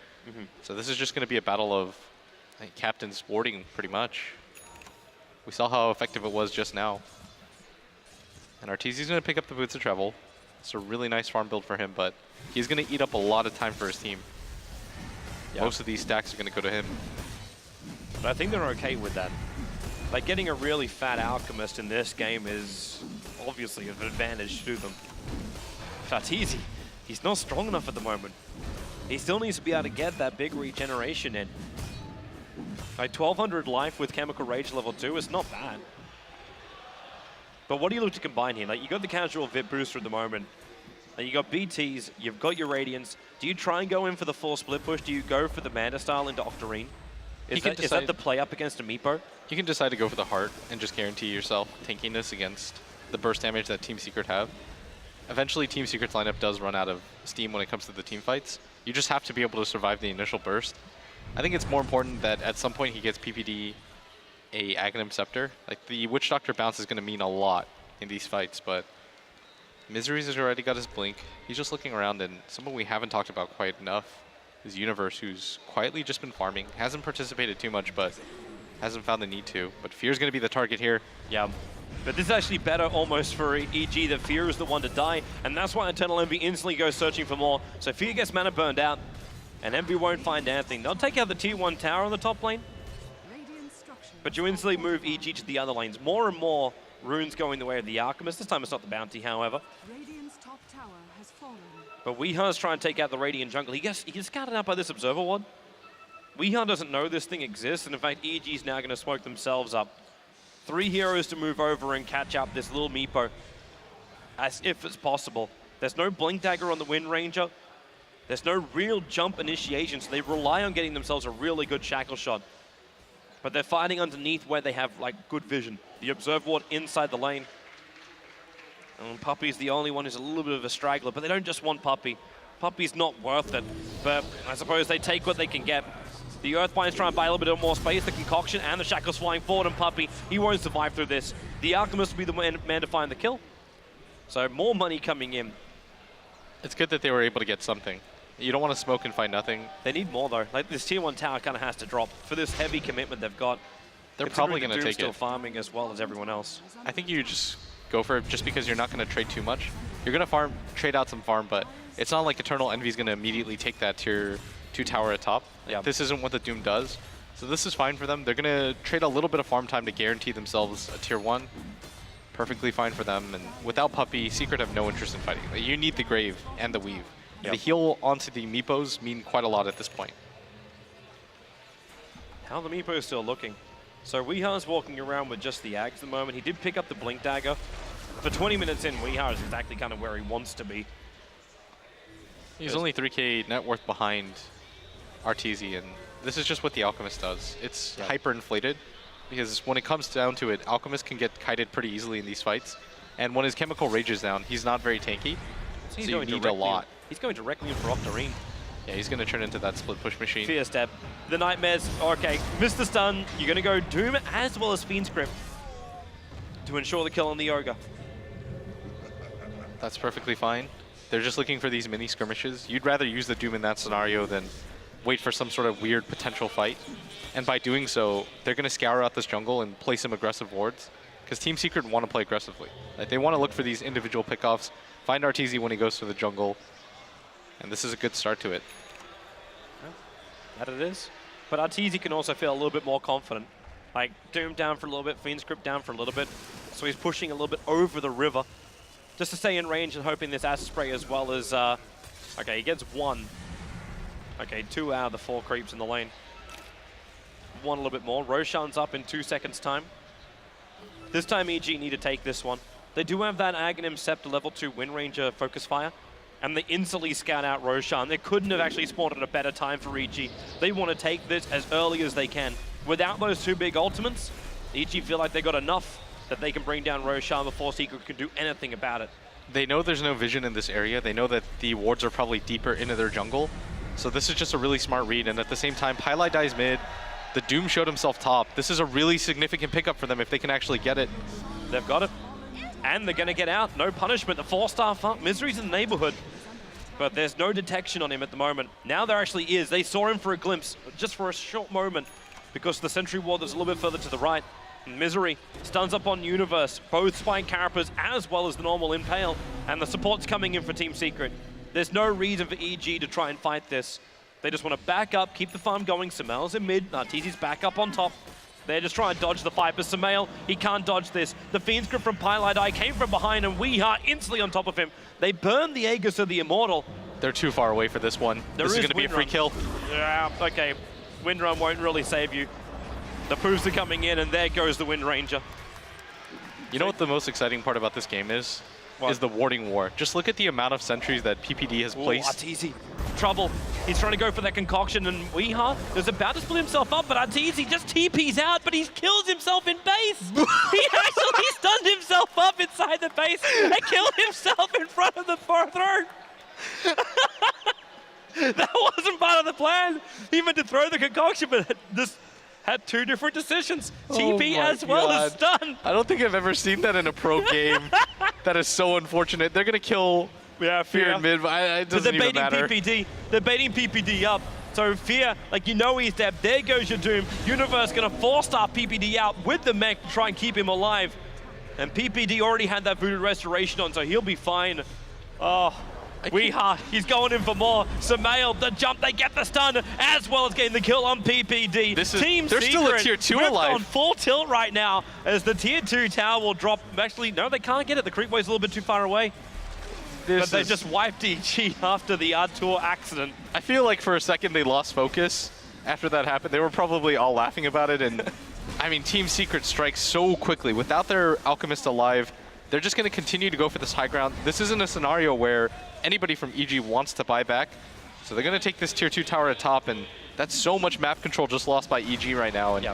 So this is just going to be a battle of captains warding, pretty much. We saw how effective it was just now. And Arteezy's going to pick up the Boots of Travel. It's a really nice farm build for him, but he's going to eat up a lot of time for his team. Yep. Most of these stacks are going to go to him. But I think they're okay with that. Like, getting a really fat Alchemist in this game is obviously an advantage to them. Arteezy, he's not strong enough at the moment. He still needs to be able to get that big regeneration in. Like 1200 life with Chemical Rage level 2 is not bad. But what do you look to combine here? Like, you got the casual VIP booster at the moment. Like, you got BTs, you've got your Radiance. Do you try and go in for the full split push? Do you go for the Manta style into Octarine? Is that the play up against a Meepo? You can decide to go for the Heart and just guarantee yourself tankiness against the burst damage that Team Secret have. Eventually, Team Secret's lineup does run out of steam when it comes to the team fights. You just have to be able to survive the initial burst. I think it's more important that at some point he gets PPD a Aghanim Scepter. Like, the Witch Doctor bounce is going to mean a lot in these fights, but Misery's has already got his Blink. He's just looking around, and someone we haven't talked about quite enough is Universe, who's quietly just been farming. Hasn't participated too much, but hasn't found the need to. But Fear's going to be the target here. Yeah. But this is actually better almost for EG. That Fear is the one to die, and that's why Eternal Envy instantly goes searching for more. So Fear gets mana burned out, and Envy won't find anything. They'll take out the tier 1 tower on the top lane, but you instantly move EG to the other lanes. More and more runes going the way of the Alchemist. This time it's not the Bounty, however. Top tower has fallen. But Weehar's trying to take out the Radiant jungle. He gets scouted out by this Observer Ward. Weehar doesn't know this thing exists, and in fact, EG's now going to smoke themselves up. 3 heroes to move over and catch up this little Meepo, as if it's possible. There's no Blink Dagger on the Wind Ranger. There's no real jump initiation, so they rely on getting themselves a really good shackle shot. But they're fighting underneath where they have like good vision. The Observer Ward inside the lane. And Puppey's the only one who's a little bit of a straggler, but they don't just want Puppey. Puppey's not worth it, but I suppose they take what they can get. The Earthbind's trying to buy a little bit more space, the Concoction and the Shackle's flying forward, and Puppey, he won't survive through this. The Alchemist will be the man to find the kill. So more money coming in. It's good that they were able to get something. You don't want to smoke and find nothing. They need more though. Like, this tier 1 tower kind of has to drop for this heavy commitment they've got. They're probably going to take still it. Farming as well as everyone else. I think you just go for it just because you're not going to trade too much. You're going to trade out some farm, but it's not like Eternal Envy's going to immediately take that tier 2 tower at top. Yeah. This isn't what the Doom does. So this is fine for them. They're going to trade a little bit of farm time to guarantee themselves a tier 1. Perfectly fine for them. And without Puppey, Secret have no interest in fighting. You need the Grave and the Weave. Yep. The heal onto the Meepos mean quite a lot at this point. How the Meepo is still looking. So Weehar's walking around with just the Axe at the moment. He did pick up the Blink Dagger. For 20 minutes in, Weehar is exactly kind of where he wants to be. He's only 3k net worth behind Arteezy, and this is just what the Alchemist does. It's hyper-inflated, because when it comes down to it, Alchemist can get kited pretty easily in these fights. And when his chemical rage is down, he's not very tanky, so you need a lot. He's going directly in for Octarine. Yeah, he's going to turn into that split push machine. Fear Step. The Nightmares, okay, missed the stun. You're going to go Doom as well as Fiend's Grip to ensure the kill on the Ogre. That's perfectly fine. They're just looking for these mini skirmishes. You'd rather use the Doom in that scenario than wait for some sort of weird potential fight. And by doing so, they're going to scour out this jungle and play some aggressive wards, because Team Secret want to play aggressively. Like, they want to look for these individual pickoffs, find Arteezy when he goes to the jungle, and this is a good start to it. That it is. But Arteezy can also feel a little bit more confident. Like, Doom down for a little bit, Fiend's Grip down for a little bit. So he's pushing a little bit over the river just to stay in range and hoping this Acid Spray as well as... okay, he gets one. Okay, 2 out of the 4 creeps in the lane. One a little bit more. Roshan's up in 2 seconds' time. This time EG need to take this one. They do have that Aghanim Scepter level 2 Wind Ranger Focus Fire, and they instantly scout out Roshan. They couldn't have actually spawned at a better time for EG. They want to take this as early as they can. Without those 2 big ultimates, EG feel like they got enough that they can bring down Roshan before Secret can do anything about it. They know there's no vision in this area. They know that the wards are probably deeper into their jungle. So this is just a really smart read, and at the same time, Pylai dies mid. The Doom showed himself top. This is a really significant pickup for them if they can actually get it. They've got it. And they're going to get out. No punishment. The 4-star farm. Misery's in the neighborhood. But there's no detection on him at the moment. Now there actually is. They saw him for a glimpse, just for a short moment, because the Sentry Ward is a little bit further to the right. Misery stuns up on Universe, both Spike Carapace as well as the normal Impale. And the support's coming in for Team Secret. There's no reason for EG to try and fight this. They just want to back up, keep the farm going. Sumail's in mid, Arteezy's back up on top. They're just trying to dodge the fight, but Sumail, he can't dodge this. The Fiend's Grip from Pylai came from behind, and Weeha instantly on top of him. They burn the Aegis of the Immortal. They're too far away for this one. This is going to be a free kill. Yeah, okay. Windrun won't really save you. The Poofs are coming in, and there goes the Wind Ranger. You know what the most exciting part about this game is? What? Is the warding war. Just look at the amount of sentries that PPD has placed. Arteezy, trouble. He's trying to go for that concoction, and Weeha is about to split himself up, but Arteezy just TPs out, but he kills himself in base. He actually stunned himself up inside the base and killed himself in front of the throne. That wasn't part of the plan. He meant to throw the concoction, but this had 2 different decisions. TP as well as stun. I don't think I've ever seen that in a pro game. That is so unfortunate. They're going to kill Fear in mid, but it doesn't even matter. PPD. They're baiting PPD up. So Fear, like, you know he's dead. There goes your Doom. Universe going to 4-star PPD out with the mech to try and keep him alive. And PPD already had that Voodoo Restoration on, so he'll be fine. Oh, Weeha, he's going in for more. Sumail, the jump, they get the stun, as well as getting the kill on PPD. Team they're still a tier 2 alive. On full tilt right now, as the tier 2 tower will drop. Actually, no, they can't get it. The creep way's a little bit too far away. But they just wiped EG after the Artur accident. I feel like for a second they lost focus after that happened. They were probably all laughing about it, and I mean, Team Secret strikes so quickly. Without their Alchemist alive, they're just going to continue to go for this high ground. This isn't a scenario where anybody from EG wants to buy back. So they're going to take this tier 2 tower at top, and that's so much map control just lost by EG right now. And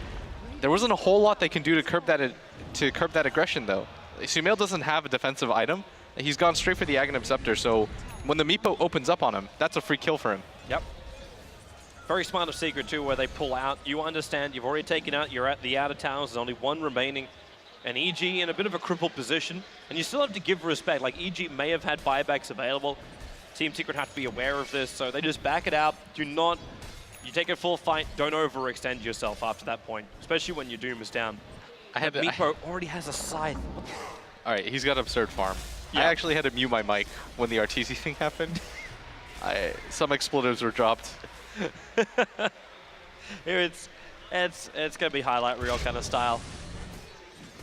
there wasn't a whole lot they can do to curb that aggression, though. Sumail doesn't have a defensive item. He's gone straight for the Aghanim Scepter, so when the Meepo opens up on him, that's a free kill for him. Yep. Very smart of Secret, too, where they pull out. You understand, you've already taken out, you're at the outer towers, there's only 1 remaining. And EG in a bit of a crippled position, and you still have to give respect. Like, EG may have had buybacks available. Team Secret have to be aware of this, so they just back it out. Do not, you take a full fight, don't overextend yourself after that point, especially when your Doom is down. Meepo already has a scythe. All right, he's got absurd farm. I actually had to mute my mic when the Arteezy thing happened. Some expletives were dropped. Here it's gonna be highlight reel kind of style.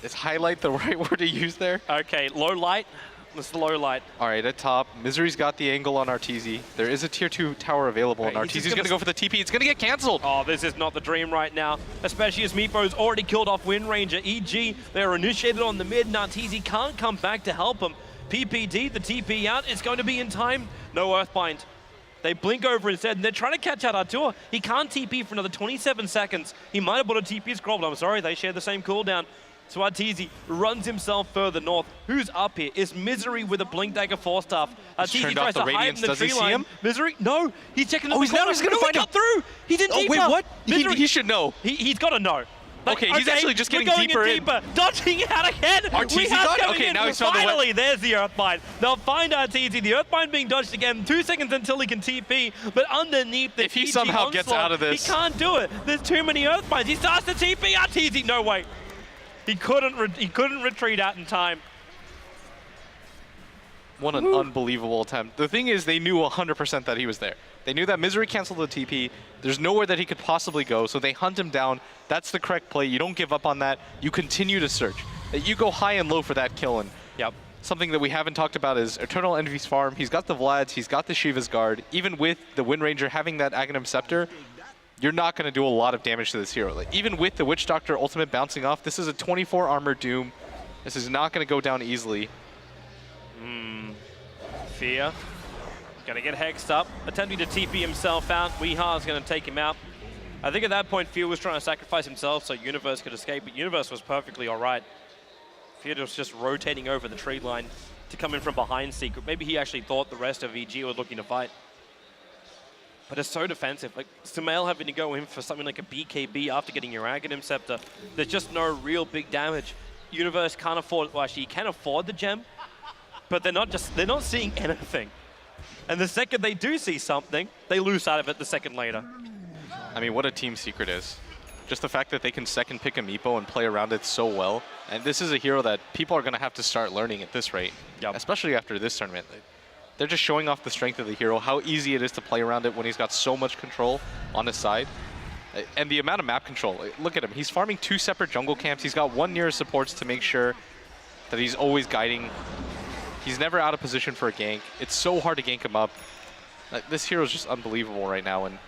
Is highlight the right word to use there? Okay, low light. This is the low light. All right, at top, Misery's got the angle on Arteezy. There is a tier 2 tower available, and Arteezy's going to go for the TP. It's going to get canceled. Oh, this is not the dream right now, especially as Meepo's already killed off Wind Ranger. EG, they're initiated on the mid, and Arteezy can't come back to help him. PPD, the TP out, it's going to be in time. No Earthbind. They blink over instead, and they're trying to catch out Artur. He can't TP for another 27 seconds. He might have bought a TP scroll, but I'm sorry, they share the same cooldown. So Arteezy runs himself further north. Who's up here? Is Misery with a Blink Dagger Force Staff. Arteezy tries to hide in the tree line. Misery? No, he's checking the he's corner. going to find him. Cut through. He's in deeper. Wait, what? Misery. He should know. He's got to know. Like, okay, he's actually just getting deeper in. Dodging out again. Arteezy got it? Okay, now he's found the Finally, there's the Earthbind. They'll find Arteezy. The Earthbind being dodged again. 2 seconds until he can TP. But underneath the if he TG somehow onslaught, gets out of this, he can't do it. There's too many Earthbinds. He starts to TP. Arteezy, no way. He couldn't retreat out in time. What an unbelievable attempt. The thing is, they knew 100% that he was there. They knew that Misery canceled the TP. There's nowhere that he could possibly go, so they hunt him down. That's the correct play. You don't give up on that. You continue to search. You go high and low for that kill. And Yep. something that we haven't talked about is Eternal Envy's farm. He's got the Vlads. He's got the Shiva's Guard. Even with the Wind Ranger having that Aghanim Scepter, you're not going to do a lot of damage to this hero. Like, even with the Witch Doctor ultimate bouncing off, this is a 24 armor Doom. This is not going to go down easily. Fear. Gonna get hexed up. Attempting to TP himself out. Weeha's gonna take him out. I think at that point, Fear was trying to sacrifice himself so Universe could escape, but Universe was perfectly all right. Fear was just rotating over the tree line to come in from behind Secret. Maybe he actually thought the rest of EG was looking to fight. But it's so defensive. Like, Sumail having to go in for something like a BKB after getting your Aghanim Scepter. There's just no real big damage. Universe can't afford, well, actually, he can afford the gem, but they're not seeing anything. And the second they do see something, they lose out of it the second later. I mean, what a team Secret is. Just the fact that they can second pick a Meepo and play around it so well. And this is a hero that people are going to have to start learning at this rate, especially after this tournament. They're just showing off the strength of the hero, how easy it is to play around it when he's got so much control on his side. And the amount of map control. Look at him. He's farming 2 separate jungle camps. He's got 1 nearest supports to make sure that he's always guiding. He's never out of position for a gank. It's so hard to gank him up. This hero is just unbelievable right now. And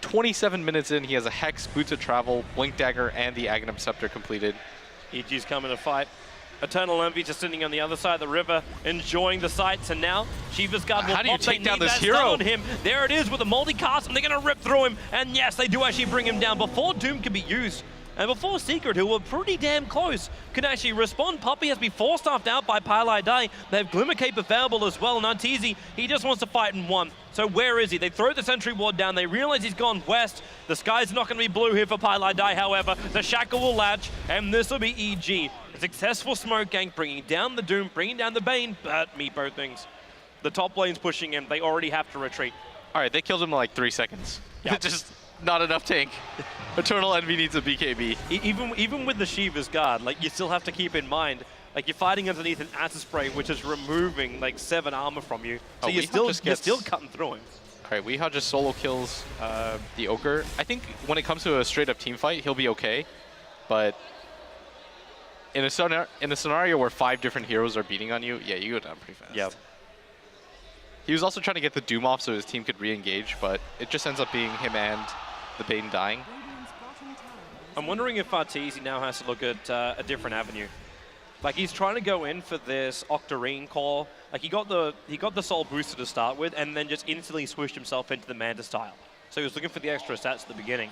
27 minutes in, he has a Hex, Boots of Travel, Blink Dagger, and the Aghanim Scepter completed. EG's coming to fight. Eternal Envy just sitting on the other side of the river, enjoying the sights, and now Shiva's Guard will How do you pop. take They down need this that hero? stun on him. There it is with a multicast, and they're going to rip through him. And yes, they do actually bring him down before Doom can be used. And before Secret, who were pretty damn close, can actually respond. Puppey has to be force-staffed out by Pylai Dai. They have Glimmer Cape available as well. And Arteezy, he just wants to fight in one. So where is he? They throw the sentry ward down. They realize he's gone west. The sky's not going to be blue here for Pylai Dai, however. The Shackle will latch, and this will be EG. A successful smoke gank, bringing down the Doom, bringing down the Bane, but Meepo things. The top lane's pushing in. They already have to retreat. All right, they killed him in like 3 seconds. Yep. Just not enough tank. Eternal Envy needs a BKB. Even with the Shiva's Guard, like, you still have to keep in mind, like, you're fighting underneath an Acid Spray, which is removing like 7 armor from you. So you're still cutting through him. All right, Weehaw just solo kills the Ogre. I think when it comes to a straight-up team fight, he'll be okay. But in a scenario where 5 different heroes are beating on you, yeah, you go down pretty fast. Yeah. He was also trying to get the Doom off so his team could re-engage, but it just ends up being him and the Bane dying. I'm wondering if Arteezy now has to look at a different avenue. Like, he's trying to go in for this Octarine core. Like, he got the Soul Booster to start with, and then just instantly switched himself into the Manta style. So he was looking for the extra stats at the beginning.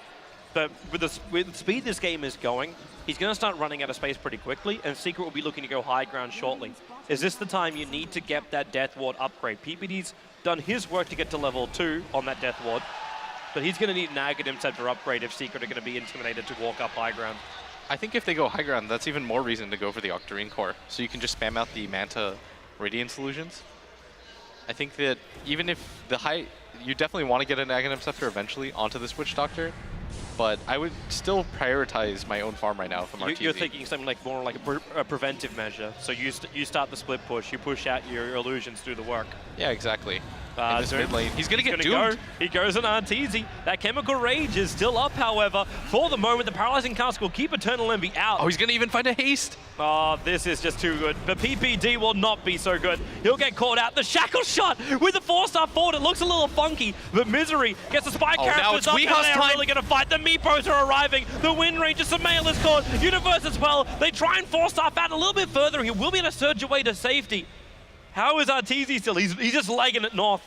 But with the speed this game is going, he's going to start running out of space pretty quickly, and Secret will be looking to go high ground shortly. Is this the time you need to get that Death Ward upgrade? PPD's done his work to get to level 2 on that Death Ward, but he's going to need an Aghanim Scepter upgrade if Secret are going to be intimidated to walk up high ground. I think if they go high ground, that's even more reason to go for the Octarine core. So you can just spam out the Manta Radiant solutions. I think that even if you definitely want to get an Aghanim Scepter eventually onto this Witch Doctor, but I would still prioritize my own farm right now if I'm Arteezy. You're thinking something like more like a preventive measure. So you start the split push, you push out your illusions through the work. Yeah, exactly. In this mid lane. He's going to get doomed. doomed. He goes on Arteezy. That Chemical Rage is still up, however. For the moment, the Paralyzing Cask will keep Eternal Envy out. Oh, he's going to even find a haste. Oh, this is just too good. The PPD will not be so good. He'll get caught out. The Shackle shot with the 4-star forward. It looks a little funky, but Misery gets the spike characters up, and they're really going to fight. The Meepos are arriving. The Wind Ranger, Sumail is caught. Universe as well. They try and 4-star out a little bit further. He will be able to surge away to safety. How is Arteezy still? He's just legging it north.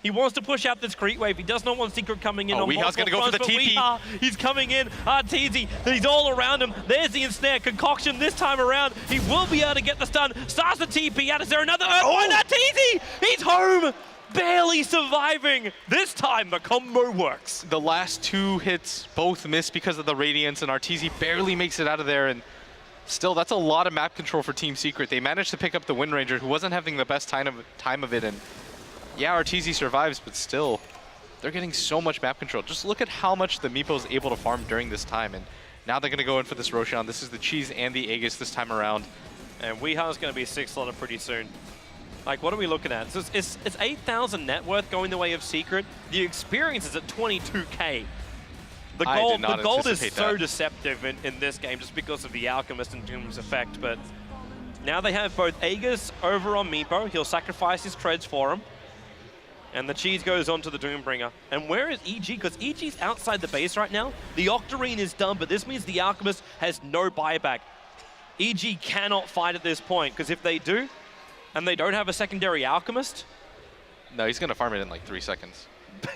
He wants to push out this creep wave. He does not want Secret coming in on Weeha's multiple gonna go for fronts, the but TP. He's coming in. Arteezy, he's all around him. There's the ensnare. Concoction this time around. He will be able to get the stun. Starts the TP out. Is there another Earthbind? Arteezy! He's home! Barely surviving. This time the combo works. The last 2 hits both missed because of the Radiance, and Arteezy barely makes it out of there. And still, that's a lot of map control for Team Secret. They managed to pick up the Wind Ranger, who wasn't having the best time of it. And yeah, Arteezy survives, but still, they're getting so much map control. Just look at how much the Meepo is able to farm during this time. And now they're going to go in for this Roshan. This is the Cheese and the Aegis this time around. And Weeha's going to be 6-slotted pretty soon. Like, what are we looking at? So it's 8,000 net worth going the way of Secret. The experience is at 22K. The gold is so deceptive in this game just because of the Alchemist and Doom's effect. But now they have both Aegis over on Meepo. He'll sacrifice his treads for him. And the Cheese goes on to the Doombringer. And where is EG? Because EG's outside the base right now. The Octarine is done, but this means the Alchemist has no buyback. EG cannot fight at this point, because if they do, and they don't have a secondary Alchemist. No, he's going to farm it in like 3 seconds.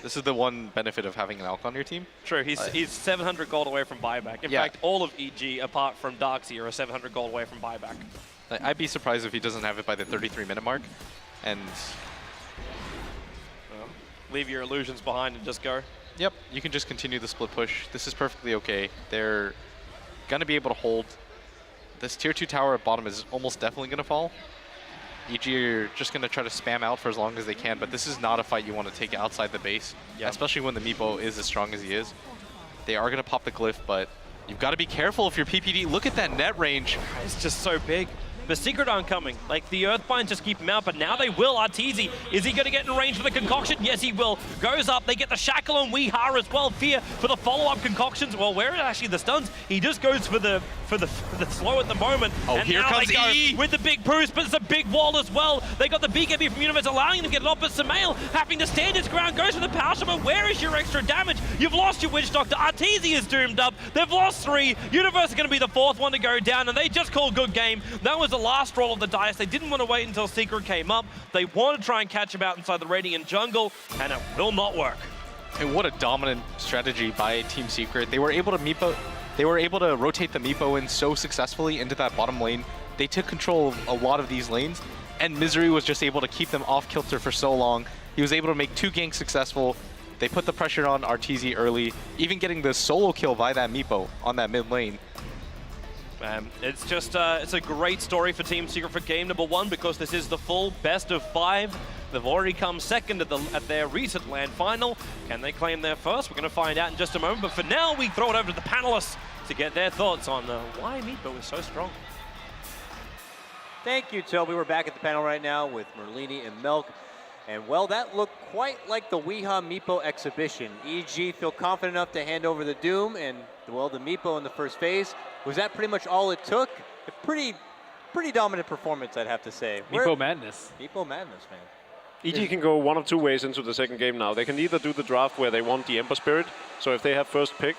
This is the one benefit of having an Alch on your team. True, he's 700 gold away from buyback. In fact, all of EG, apart from Darkseer, are 700 gold away from buyback. I'd be surprised if he doesn't have it by the 33-minute mark. And leave your illusions behind and just go. Yep, you can just continue the split push. This is perfectly okay. They're going to be able to hold. This tier 2 tower at bottom is almost definitely going to fall. EG are just going to try to spam out for as long as they can, but this is not a fight you want to take outside the base, especially when the Meepo is as strong as he is. They are going to pop the glyph, but you've got to be careful if you're PPD. Look at that net range. It's just so big. The Secret aren't coming. Like, the Earthbinds just keep him out, but now they will. Arteezy, is he going to get in range for the Concoction? Yes, he will. Goes up. They get the Shackle on Weeha as well. Fear for the follow-up Concoctions. Well, where are actually the stuns? He just goes for the slow at the moment. Oh, and here now comes they go E! with the big boost, but it's a big wall as well. They got the BKB from Universe allowing them to get it off, but Samael having to stand his ground, goes for the power shot, but where is your extra damage? You've lost your Witch Doctor. Arteezy is doomed up. They've lost 3. Universe is going to be the 4th one to go down, and they just call good game. That was the last roll of the dice. They didn't want to wait until Secret came up. They want to try and catch him out inside the Radiant jungle, and it will not work. And what a dominant strategy by Team Secret. They were able to rotate the Meepo in so successfully into that bottom lane. They took control of a lot of these lanes, and Misery was just able to keep them off kilter for so long. He was able to make 2 ganks successful. They put the pressure on Arteezy early, even getting the solo kill by that Meepo on that mid lane. It's just it's a great story for Team Secret for game number 1, because this is the full best of 5. They've already come second at their recent LAN final. Can they claim their first? We're going to find out in just a moment. But for now, we throw it over to the panelists to get their thoughts on why Meepo is so strong. Thank you, Toby. We're back at the panel right now with Merlini and Milk. And, well, that looked quite like the Weeha Meepo exhibition. EG feel confident enough to hand over the Doom and, well, the Meepo in the first phase. Was that pretty much all it took? A pretty dominant performance, I'd have to say. Meepo madness. Meepo madness, man. EG can go one of 2 ways into the second game now. They can either do the draft where they want the Ember Spirit, so if they have first pick,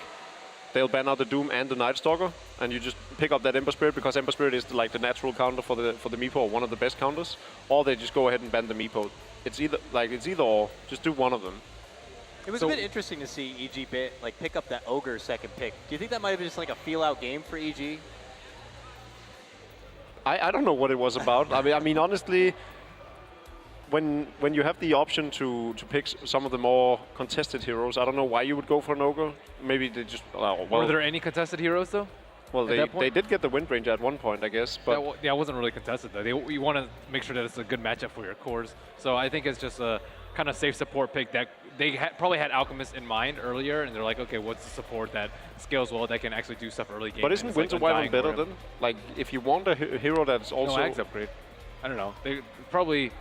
they'll ban out the Doom and the Night Stalker, and you just pick up that Ember Spirit, because Ember Spirit is like the natural counter for the Meepo, or one of the best counters, or they just go ahead and ban the Meepo. It's either or. Just do one of them. It was a bit interesting to see EG pick up that Ogre second pick. Do you think that might have been just like a feel-out game for EG? I don't know what it was about. I mean, honestly, when you have the option to pick some of the more contested heroes, I don't know why you would go for an Ogre. Maybe they just... Were there any contested heroes, though? Well, they did get the Wind Ranger at one point, I guess. But that wasn't really contested, though. You want to make sure that it's a good matchup for your cores. So I think it's just a kind of safe support pick that they probably had Alchemist in mind earlier, and they're like, okay, what's the support that scales well, that can actually do stuff early game? But isn't Winter Wyvern better than? Like, if you want a hero that's also... No, Axe upgrade. I don't know. They probably...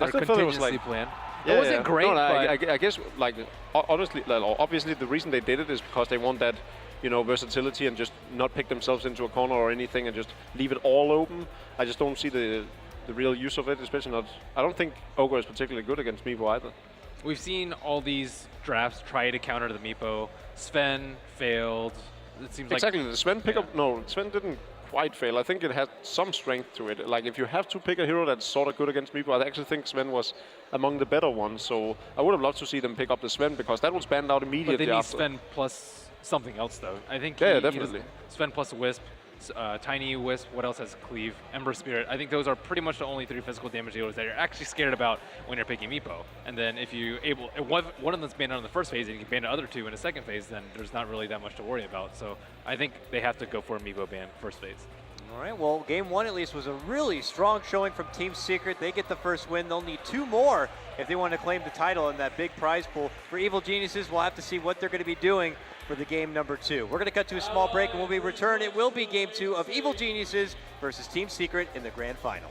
I still felt it was like... plan. Yeah, it wasn't great, no, but... I guess, like, honestly, obviously the reason they did it is because they want that, versatility and just not pick themselves into a corner or anything and just leave it all open. I just don't see the real use of it, especially not... I don't think Ogre is particularly good against Meepo either. We've seen all these drafts try to counter the Meepo. Sven failed. It seems exactly. The Sven pickup... No, Sven didn't quite fail. I think it has some strength to it. Like if you have to pick a hero that's sort of good against Meepo, I actually think Sven was among the better ones. So I would have loved to see them pick up the Sven because that would stand out immediately But they need after. Sven plus something else, though. I think Definitely. Sven plus Wisp, Tiny Wisp, what else has Cleave? Ember Spirit. I think those are pretty much the only 3 physical damage dealers that you're actually scared about when you're picking Meepo. And then if you one of them's banned out in the first phase and you can ban the other 2 in the second phase, then there's not really that much to worry about. So I think they have to go for a Meepo ban first phase. All right, well, game 1 at least was a really strong showing from Team Secret. They get the first win. They'll need 2 more if they want to claim the title in that big prize pool. For Evil Geniuses, we'll have to see what they're going to be doing for the game number 2. We're going to cut to a small break, and when we return, it will be game 2 of Evil Geniuses versus Team Secret in the grand final.